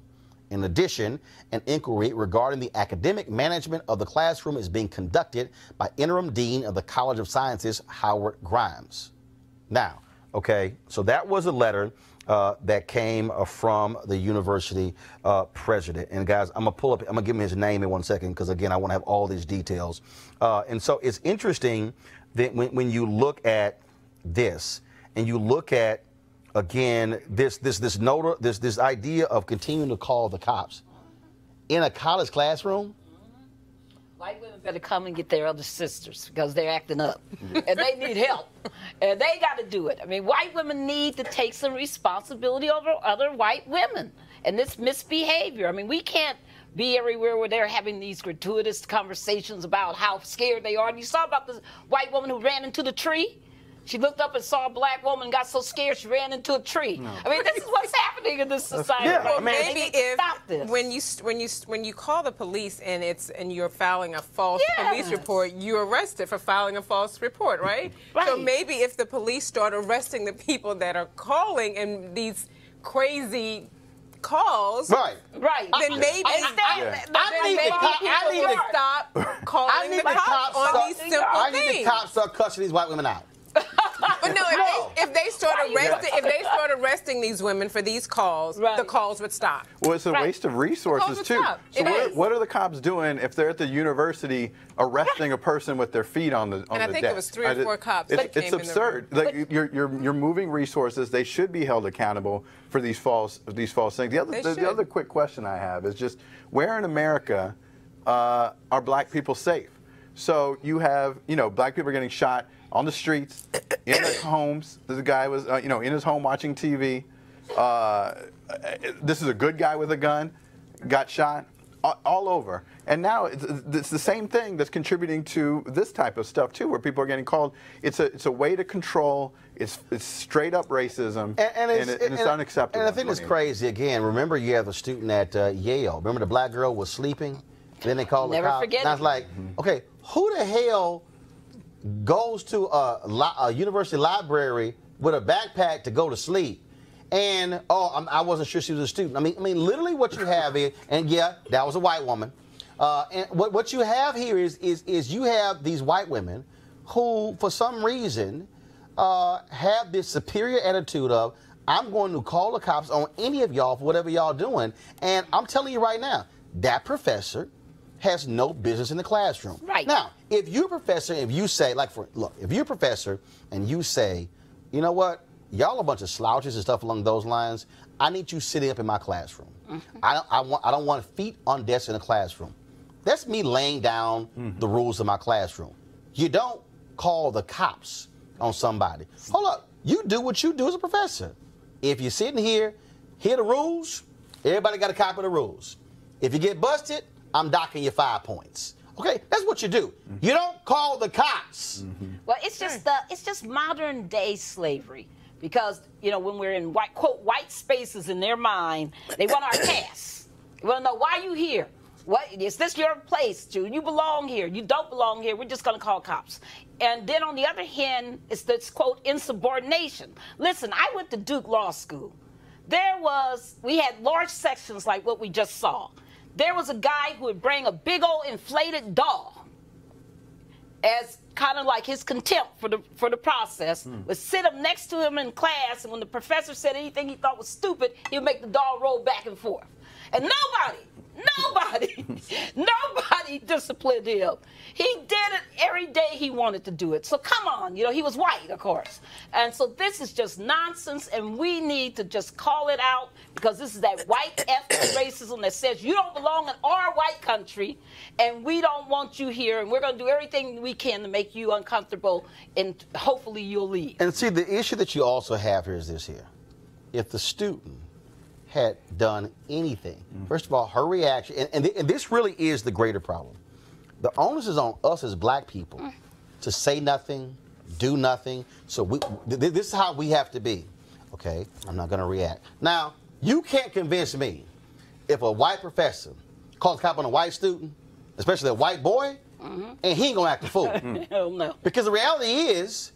In addition, an inquiry regarding the academic management of the classroom is being conducted by Interim Dean of the College of Sciences, Howard Grimes. Now, okay, so that was a letter that came from the university president. And guys, I'm going to give him his name in 1 second because, again, I want to have all these details. And so it's interesting that when you look at this and you look at, again, this idea of continuing to call the cops in a college classroom. White women better come and get their other sisters because they're acting up and they need help and they got to do it. I mean, white women need to take some responsibility over other white women and this misbehavior. I mean, we can't be everywhere where they're having these gratuitous conversations about how scared they are. And you saw about this white woman who ran into the tree. She looked up and saw a black woman and got so scared she ran into a tree. No. I mean, this is what's happening in this society. Yeah, right? Maybe if stop this. when you call the police and you're filing a false police report, you're arrested for filing a false report, right? Right. So maybe if the police start arresting the people that are calling and these crazy calls, Right. then maybe I need to stop calling the cops on these simple I need the things. cops start cussing these white women out. But no, if they start arresting these women for these calls, the calls would stop. Well, it's a waste of resources too. So what are the cops doing if they're at the university arresting a person with their feet on the desk? And I think it was 3 or 4 cops that came It's absurd. Like, you're moving resources. They should be held accountable for these false things. The other quick question I have is just, where in America are black people safe? So you have, black people are getting shot on the streets, in their homes. This guy was, in his home watching TV. This is a good guy with a gun, got shot, all over. And now it's the same thing that's contributing to this type of stuff too, where people are getting called. It's a way to control. It's straight up racism, and it's unacceptable. And I think it's crazy. Again, remember you have a student at Yale. Remember the black girl was sleeping? Then they called the cops. Never forget it. And I was like, okay, who the hell goes to a university library with a backpack to go to sleep? And I wasn't sure she was a student. I mean, literally, what you have is, and yeah, that was a white woman. And what you have here is you have these white women who, for some reason, have this superior attitude of, I'm going to call the cops on any of y'all for whatever y'all doing. And I'm telling you right now, that professor has no business in the classroom. Right. Now, if you're a professor, if you say, if you're a professor and you say, you know what, y'all a bunch of slouches and stuff along those lines, I need you sitting up in my classroom. I don't want feet on desks in a classroom. That's me laying down the rules of my classroom. You don't call the cops on somebody. Hold up, you do what you do as a professor. If you're sitting here the rules, everybody got a copy of the rules. If you get busted, I'm docking you 5 points. Okay, that's what you do. You don't call the cops. Well, it's just modern day slavery, because when we're in white spaces in their mind, they want our pass. They want to know, why are you here? What is this your place? You belong here. You don't belong here. We're just going to call cops. And then on the other hand, it's this quote insubordination. Listen, I went to Duke Law School. We had large sections like what we just saw. There was a guy who would bring a big old inflated doll as kind of like his contempt for the process, would sit up next to him in class, and when the professor said anything he thought was stupid, he would make the doll roll back and forth. And nobody disciplined him. He did it every day he wanted to do it. So come on, he was white, of course. And so this is just nonsense, and we need to just call it out, because this is that white ethnic racism that says you don't belong in our white country, and we don't want you here, and we're going to do everything we can to make you uncomfortable, and hopefully you'll leave. And see, the issue that you also have here is this here. If the student had done anything, first of all, her reaction, and this really is the greater problem. The onus is on us as black people to say nothing, do nothing. So this is how we have to be. Okay, I'm not going to react. Now, you can't convince me if a white professor calls a cop on a white student, especially a white boy, and he ain't going to act a fool. Hell no. Because the reality is,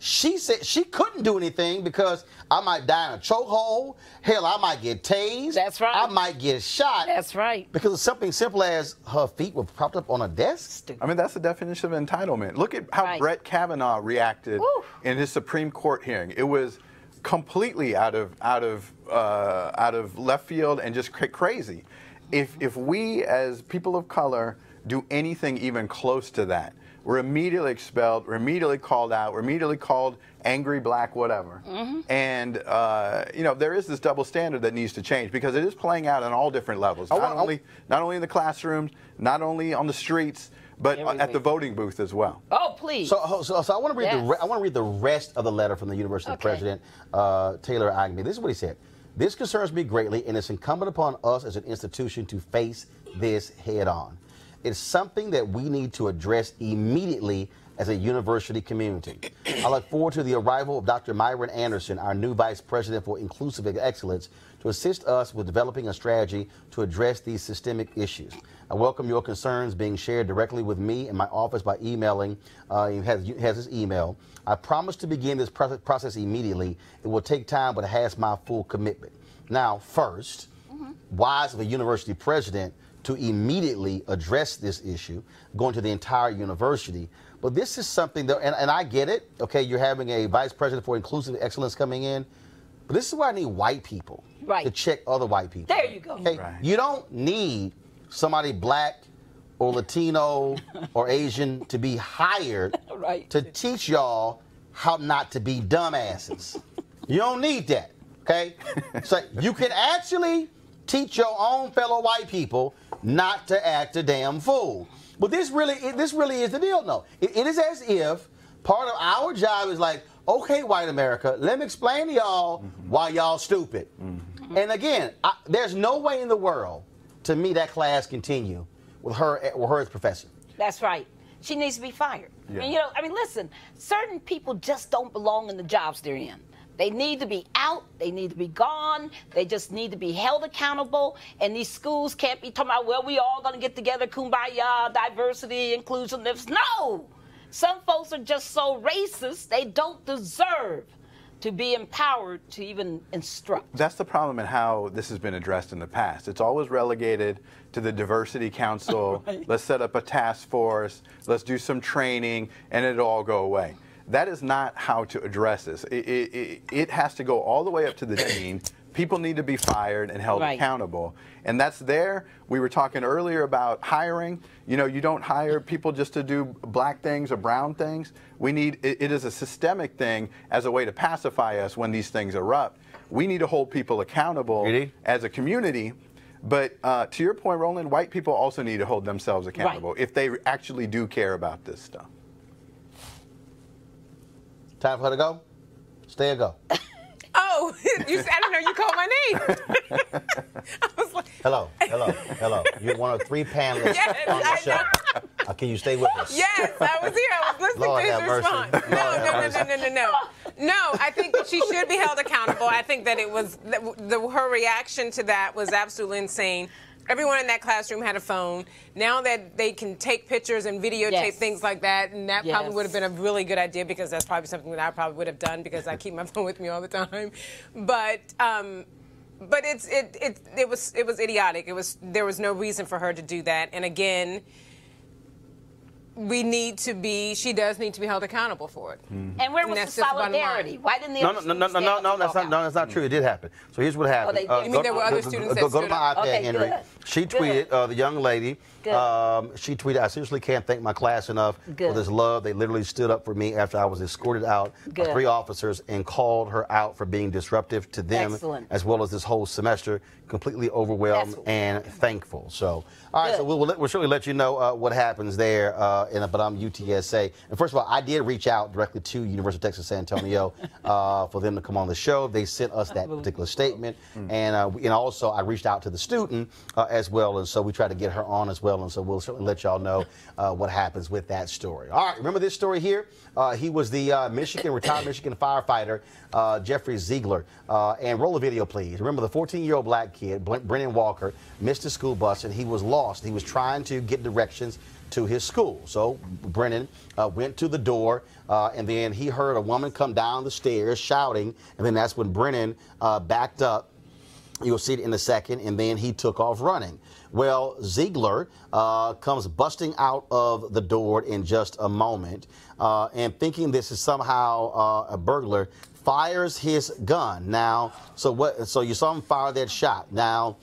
she said she couldn't do anything because I might die in a chokehold. Hell, I might get tased. That's right. I might get shot. That's right. Because of something simple as her feet were propped up on a desk. I mean, that's the definition of entitlement. Look at how Brett Kavanaugh reacted in his Supreme Court hearing. It was completely out of left field and just crazy. If we as people of color do anything even close to that, we're immediately expelled, we're immediately called out, we're immediately called angry black whatever. And, there is this double standard that needs to change, because it is playing out on all different levels. Not only in the classrooms, not only on the streets, but at the voting booth as well. Oh, please. So I want to read I want to read the rest of the letter from the University President, Taylor Agnew. This is what he said. This concerns me greatly, and it's incumbent upon us as an institution to face this head on. It's something that we need to address immediately as a university community. I look forward to the arrival of Dr. Myron Anderson, our new Vice President for Inclusive Excellence, to assist us with developing a strategy to address these systemic issues. I welcome your concerns being shared directly with me in my office by emailing. He has his email. I promise to begin this process immediately. It will take time, but it has my full commitment. Now, first, wise of a university president to immediately address this issue, going to the entire university. But this is something that, and I get it, okay, you're having a vice president for inclusive excellence coming in, but this is where I need white people to check other white people. There you go. Okay? Right. You don't need somebody black or Latino or Asian to be hired to teach y'all how not to be dumbasses. You don't need that, okay? So you can actually teach your own fellow white people not to act a damn fool. But this really is the deal, though. It is as if part of our job is like, okay, white America, let me explain to y'all why y'all stupid. And again, there's no way in the world to me that class continue with her as professor. That's right. She needs to be fired. Yeah. And, I mean, listen, certain people just don't belong in the jobs they're in. They need to be out. They need to be gone. They just need to be held accountable. And these schools can't be talking about, well, we all going to get together, kumbaya, diversity, inclusiveness. No! Some folks are just so racist, they don't deserve to be empowered to even instruct. That's the problem in how this has been addressed in the past. It's always relegated to the Diversity Council. Let's set up a task force. Let's do some training, and it'll all go away. That is not how to address this. It has to go all the way up to the dean. People need to be fired and held accountable. And that's there. We were talking earlier about hiring. You don't hire people just to do black things or brown things. It is a systemic thing as a way to pacify us when these things erupt. We need to hold people accountable as a community. But to your point, Roland, white people also need to hold themselves accountable if they actually do care about this stuff. Time for her to go? Stay or go? Oh, I didn't know you called my name. I was like, hello. You're one of 3 panelists on the show. Can you stay with us? Yes, I was here. I was listening to his response. No. No, I think that she should be held accountable. I think that it was her reaction to that was absolutely insane. Everyone in that classroom had a phone. Now that they can take pictures and videotape things like that, and that probably would have been a really good idea, because that's probably something that I probably would have done, because I keep my phone with me all the time. But it was idiotic. There was no reason for her to do that. And again, she does need to be held accountable for it. And where was the solidarity? Why didn't the No, that's not true. It did happen. So here's what happened. You mean there were other students that Go to my iPad, okay, Henry. Good. She tweeted, the young lady, she tweeted, I seriously can't thank my class enough for this love. They literally stood up for me after I was escorted out by 3 officers and called her out for being disruptive to them, as well as this whole semester. Completely overwhelmed and thankful. So, all right, so we'll surely let you know what happens there. But I'm UTSA. And first of all, I did reach out directly to University of Texas San Antonio for them to come on the show. They sent us that particular statement. And also I reached out to the student as well. And so we tried to get her on as well. And so we'll certainly let y'all know what happens with that story. All right, remember this story here? He was the retired Michigan firefighter, Jeffrey Ziegler. And roll the video, please. Remember the 14-year-old black kid, Brennan Walker, missed his school bus and he was lost. He was trying to get directions to his school. So Brennan went to the door and then he heard a woman come down the stairs shouting, and then that's when Brennan backed up. You'll see it in a second, and then he took off running. Well, Ziegler comes busting out of the door in just a moment, and thinking this is somehow a burglar, fires his gun. Now, so you saw him fire that shot. Now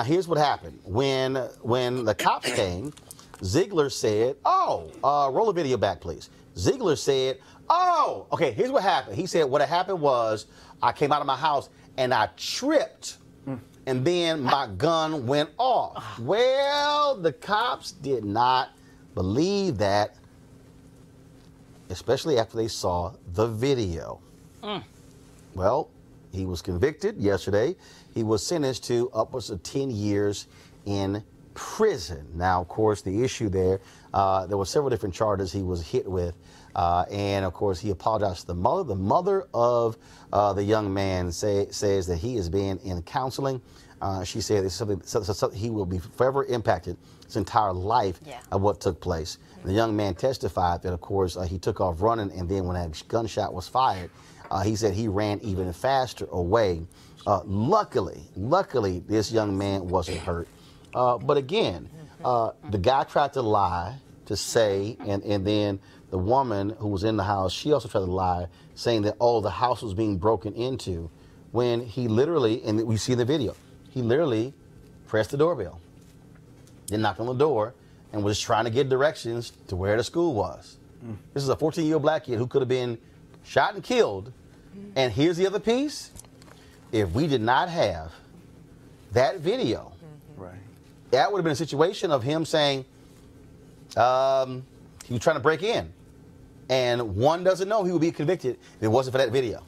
here's what happened. When the cops came, Ziegler said, roll the video back, please. Ziegler said, okay, here's what happened. He said, what happened was I came out of my house and I tripped, and then my gun went off. Well, the cops did not believe that, especially after they saw the video. Well, he was convicted yesterday. He was sentenced to upwards of 10 years in prison. Now, of course, the issue there were several different charges he was hit with. And, of course, he apologized to the mother. The mother of the young man says that he is being in counseling. She said it's something he will be forever impacted his entire life of what took place. The young man testified that, of course, he took off running, and then when that gunshot was fired, he said he ran even faster away. Luckily, this young man wasn't hurt. But again, the guy tried to lie to say, and then the woman who was in the house, she also tried to lie, saying that, oh, the house was being broken into, when he literally, and we see the video, he literally pressed the doorbell, then knocked on the door, and was trying to get directions to where the school was. This is a 14-year-old black kid who could have been shot and killed. And here's the other piece. If we did not have that video, that would have been a situation of him saying he was trying to break in. And one doesn't know he would be convicted if it wasn't for that video.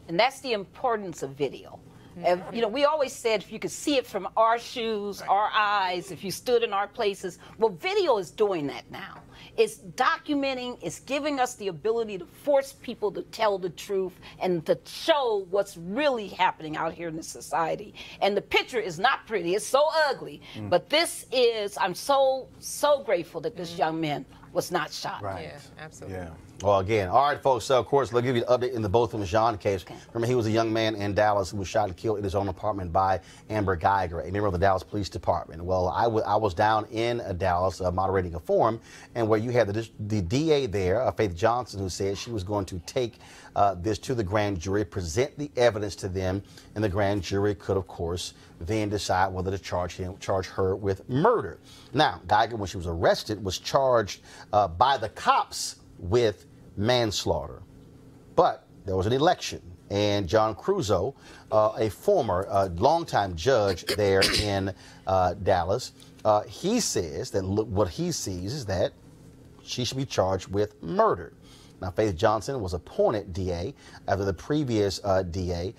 And that's the importance of video. And, you know, we always said if you could see it from our shoes, our eyes, if you stood in our places. Well, video is doing that now. It's documenting, it's giving us the ability to force people to tell the truth and to show what's really happening out here in the society. And the picture is not pretty, it's so ugly. But this is, I'm so grateful that this young man was not shot. Right. Yeah, absolutely. Yeah. Well, again, all right, folks. So, of course, they'll give you an update in the both of them Jean case. Remember, he was a young man in Dallas who was shot and killed in his own apartment by Amber Geiger, a member of the Dallas Police Department. Well, I was down in Dallas moderating a forum, and where you had the DA there, Faith Johnson, who said she was going to take this to the grand jury, present the evidence to them, and the grand jury could, of course, then decide whether to charge her with murder. Now, Geiger, when she was arrested, was charged by the cops with manslaughter. But there was an election, and John Cruzo, a former longtime judge there in Dallas, he says that what he sees is that she should be charged with murder. Now, Faith Johnson was appointed DA after the previous DA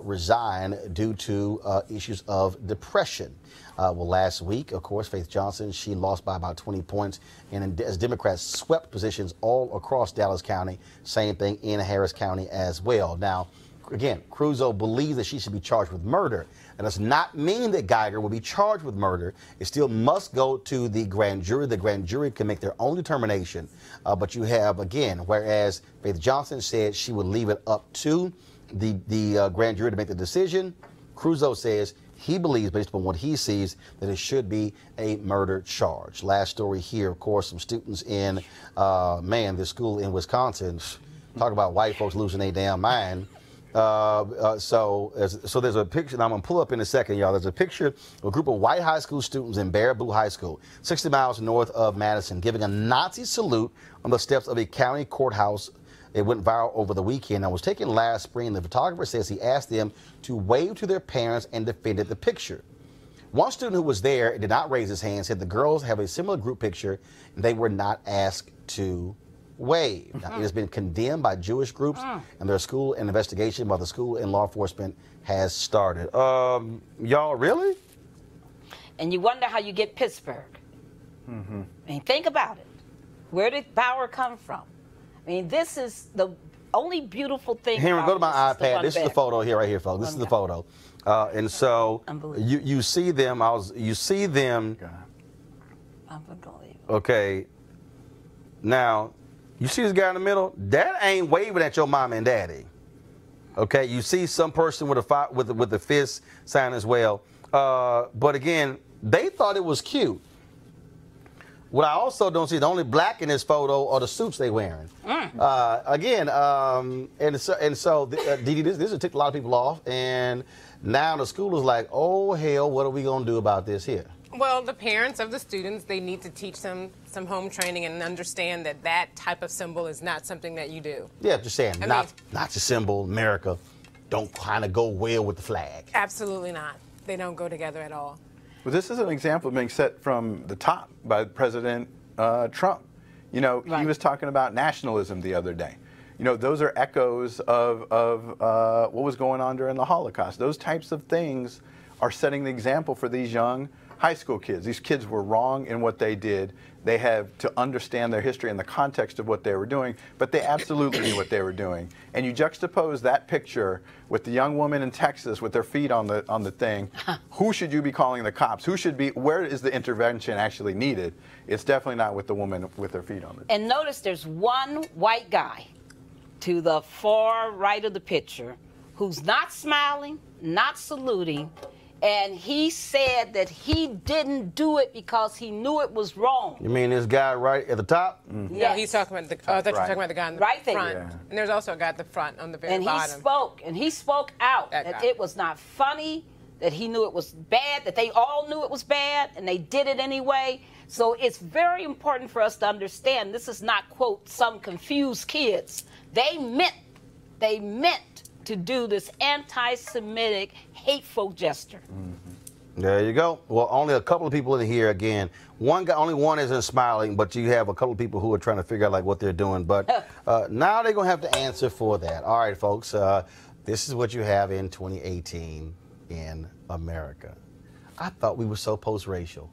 resigned due to issues of depression. Well, last week, of course, Faith Johnson, she lost by about 20 points, and as Democrats swept positions all across Dallas County, same thing in Harris County as well. Now, again, Cruzo believes that she should be charged with murder. That does not mean that Geiger will be charged with murder. It still must go to the grand jury. The grand jury can make their own determination. But you have, again, whereas Faith Johnson said she would leave it up to the grand jury to make the decision, Cruzo says he believes, based upon what he sees, that it should be a murder charge. Last story here, of course, some students in, this school in Wisconsin, talk about white folks losing their damn mind. So there's a picture, and I'm going to pull up in a second, y'all. There's a picture of a group of white high school students in Baraboo High School, 60 miles north of Madison, giving a Nazi salute on the steps of a county courthouse. It went viral over the weekend. It was taken last spring. The photographer says he asked them to wave to their parents and defended the picture. One student who was there and did not raise his hand said the girls have a similar group picture, and they were not asked to wave. Now, it has been condemned by Jewish groups, and their school and investigation by the school and law enforcement has started. Y'all, really? And you wonder how you get Pittsburgh. I mean, think about it. Where did Bauer come from? I mean, this is the only beautiful thing. Henry, go to my iPad. This is the photo here, right here, folks. This is the photo. And so you see them. You see them. Unbelievable. Okay. Now, you see this guy in the middle? That ain't waving at your mom and daddy. Okay. You see some person with a fist sign as well. But again, they thought it was cute. What I also don't see, the only black in this photo are the suits they wearing. Again, and so Didi, this has ticked a lot of people off, and now the school is like, oh hell, what are we gonna do about this here? Well, the parents of the students, they need to teach them some home training and understand that that type of symbol is not something that you do. Yeah, just saying, Nazi symbol, America, don't kind of go well with the flag. Absolutely not. They don't go together at all. Well, this is an example being set from the top by President Trump. You know, he was talking about nationalism the other day. You know, those are echoes of what was going on during the Holocaust. Those types of things are setting the example for these young high school kids. These kids were wrong in what they did. They have to understand their history and the context of what they were doing, but they absolutely knew what they were doing. And you juxtapose that picture with the young woman in Texas with their feet on the thing. Who should you be calling the cops? Who should be? Where is the intervention actually needed? It's definitely not with the woman with her feet on it. And notice there's one white guy to the far right of the picture who's not smiling, not saluting, and he said that he didn't do it because he knew it was wrong. You mean this guy right at the top? Mm-hmm. No, he's talking about the. Oh, I thought you were talking about the guy in the right front. there. And there's also a guy at the front on the very bottom. And he spoke out that it was not funny, that he knew it was bad, that they all knew it was bad, and they did it anyway. So it's very important for us to understand this is not, quote, some confused kids. They meant to do this anti-Semitic, hateful gesture. Mm-hmm. There you go. Well, only a couple of people in here again. Only one isn't smiling, but you have a couple of people who are trying to figure out like what they're doing. But now they're gonna have to answer for that. All right, folks. This is what you have in 2018 in America. I thought we were so post-racial.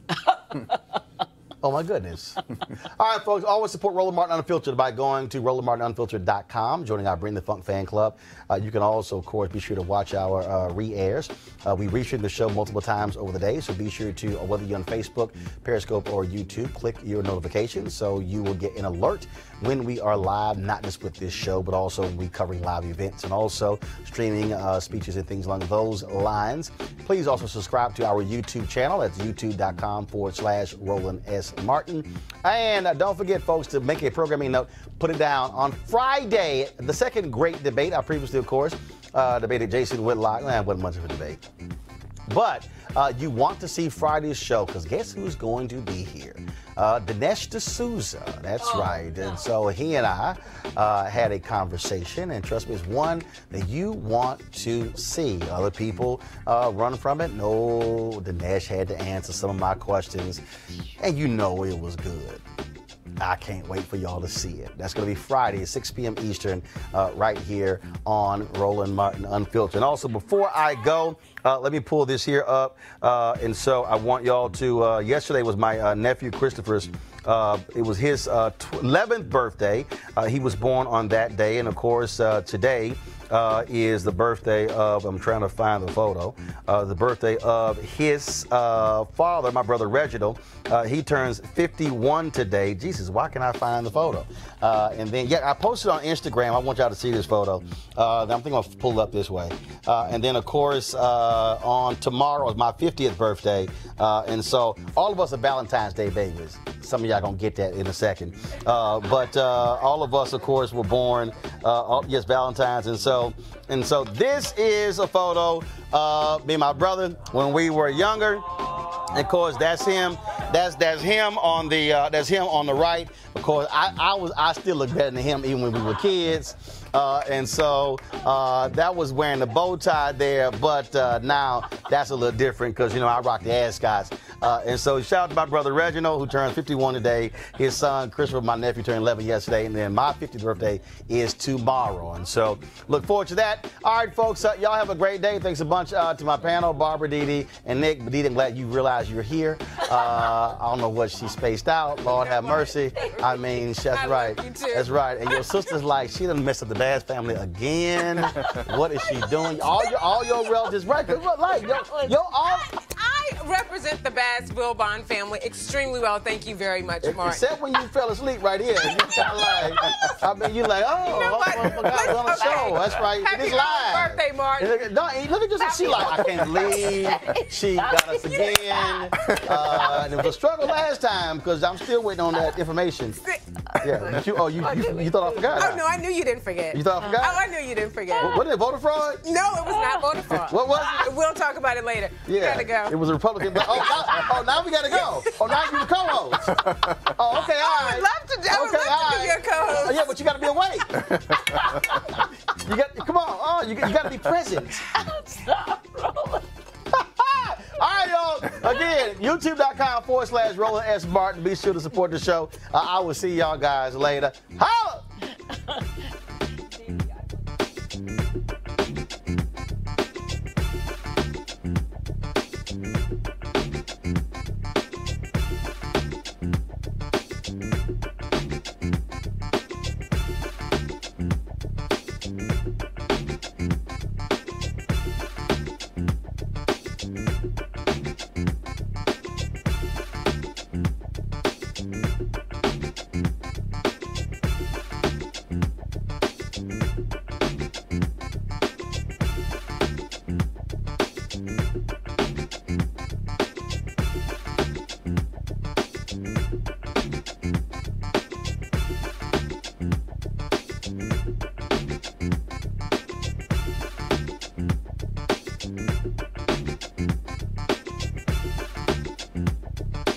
Oh, my goodness. All right, folks, always support Roland Martin Unfiltered by going to RolandMartinUnfiltered.com, joining our Bring the Funk fan club. You can also, of course, be sure to watch our re-airs. We restream the show multiple times over the day, so be sure to, whether you're on Facebook, Periscope, or YouTube, click your notifications so you will get an alert when we are live, not just with this show, but also when we're covering live events and also streaming speeches and things along those lines. Please also subscribe to our YouTube channel. That's youtube.com/Roland S. Martin. And don't forget, folks, to make a programming note, put it down on Friday, the second great debate. I previously, of course, debated Jason Whitlock. Wasn't much of a debate. But you want to see Friday's show, because guess who's going to be here? Dinesh D'Souza, that's right. And so he and I had a conversation, and trust me, it's one that you want to see. Other people run from it. No, Dinesh had to answer some of my questions, and you know it was good. I can't wait for y'all to see it. That's going to be Friday at 6 p.m. Eastern, right here on Roland Martin Unfiltered. And also, before I go, let me pull this here up. And so I want y'all to, yesterday was my nephew Christopher's, it was his 11th birthday. He was born on that day. And of course, today is the birthday of, I'm trying to find the photo, the birthday of his father, my brother Reginald. He turns 51 today. Jesus, why can't I find the photo? And then, yeah, I posted on Instagram. I want y'all to see this photo. I'm thinking I'll pull it up this way. And then, of course, on tomorrow is my 50th birthday. And so all of us are Valentine's Day babies. Some of y'all gonna get that in a second. But all of us, of course, were born, yes, Valentine's. And so this is a photo of me and my brother when we were younger. And of course, that's him. That's him on the right. Of course, I still look better than him even when we were kids. And so that was wearing the bow tie there, but now that's a little different because, you know, I rock the ascots. And so shout out to my brother Reginald, who turned 51 today. His son Christopher, my nephew, turned 11 yesterday. And then my 50th birthday is tomorrow. And so look forward to that. All right, folks, y'all have a great day. Thanks a bunch to my panel, Barbara, Dee Dee, and Nick. But Dee Dee, I'm glad you realized you're here. I don't know what she spaced out. Lord have mercy. I mean, that's right. That's right. And your sister's like, she done messed up the Bass family again. What is she doing? All your relatives, right? Like, I represent the Bass Wilbon family extremely well. Thank you very much, Mark. Except when you fell asleep right here. You kind of like, I mean, you're like, oh, you know what? I forgot on the show. That's right. Happy it is live. birthday, Mark. Look at just she like, I can't believe she got us again. And it was a struggle last time because I'm still waiting on that information. Yeah. You thought I forgot? Oh no, I knew you didn't forget. You thought I forgot? Oh, I knew you didn't forget. What is it, voter fraud? No, it was not voter fraud. What was it? We'll talk about it later. Yeah. You gotta go. It was a Republican. Now we gotta go. Oh, now you're the co-host. Oh, okay, all right. I would love to be your co-host. Oh, yeah, but you gotta be awake. Come on. Oh, you gotta be present. Stop rolling. All right, y'all. Again, youtube.com/Roland S. Martin. Be sure to support the show. I will see y'all guys later. Holla!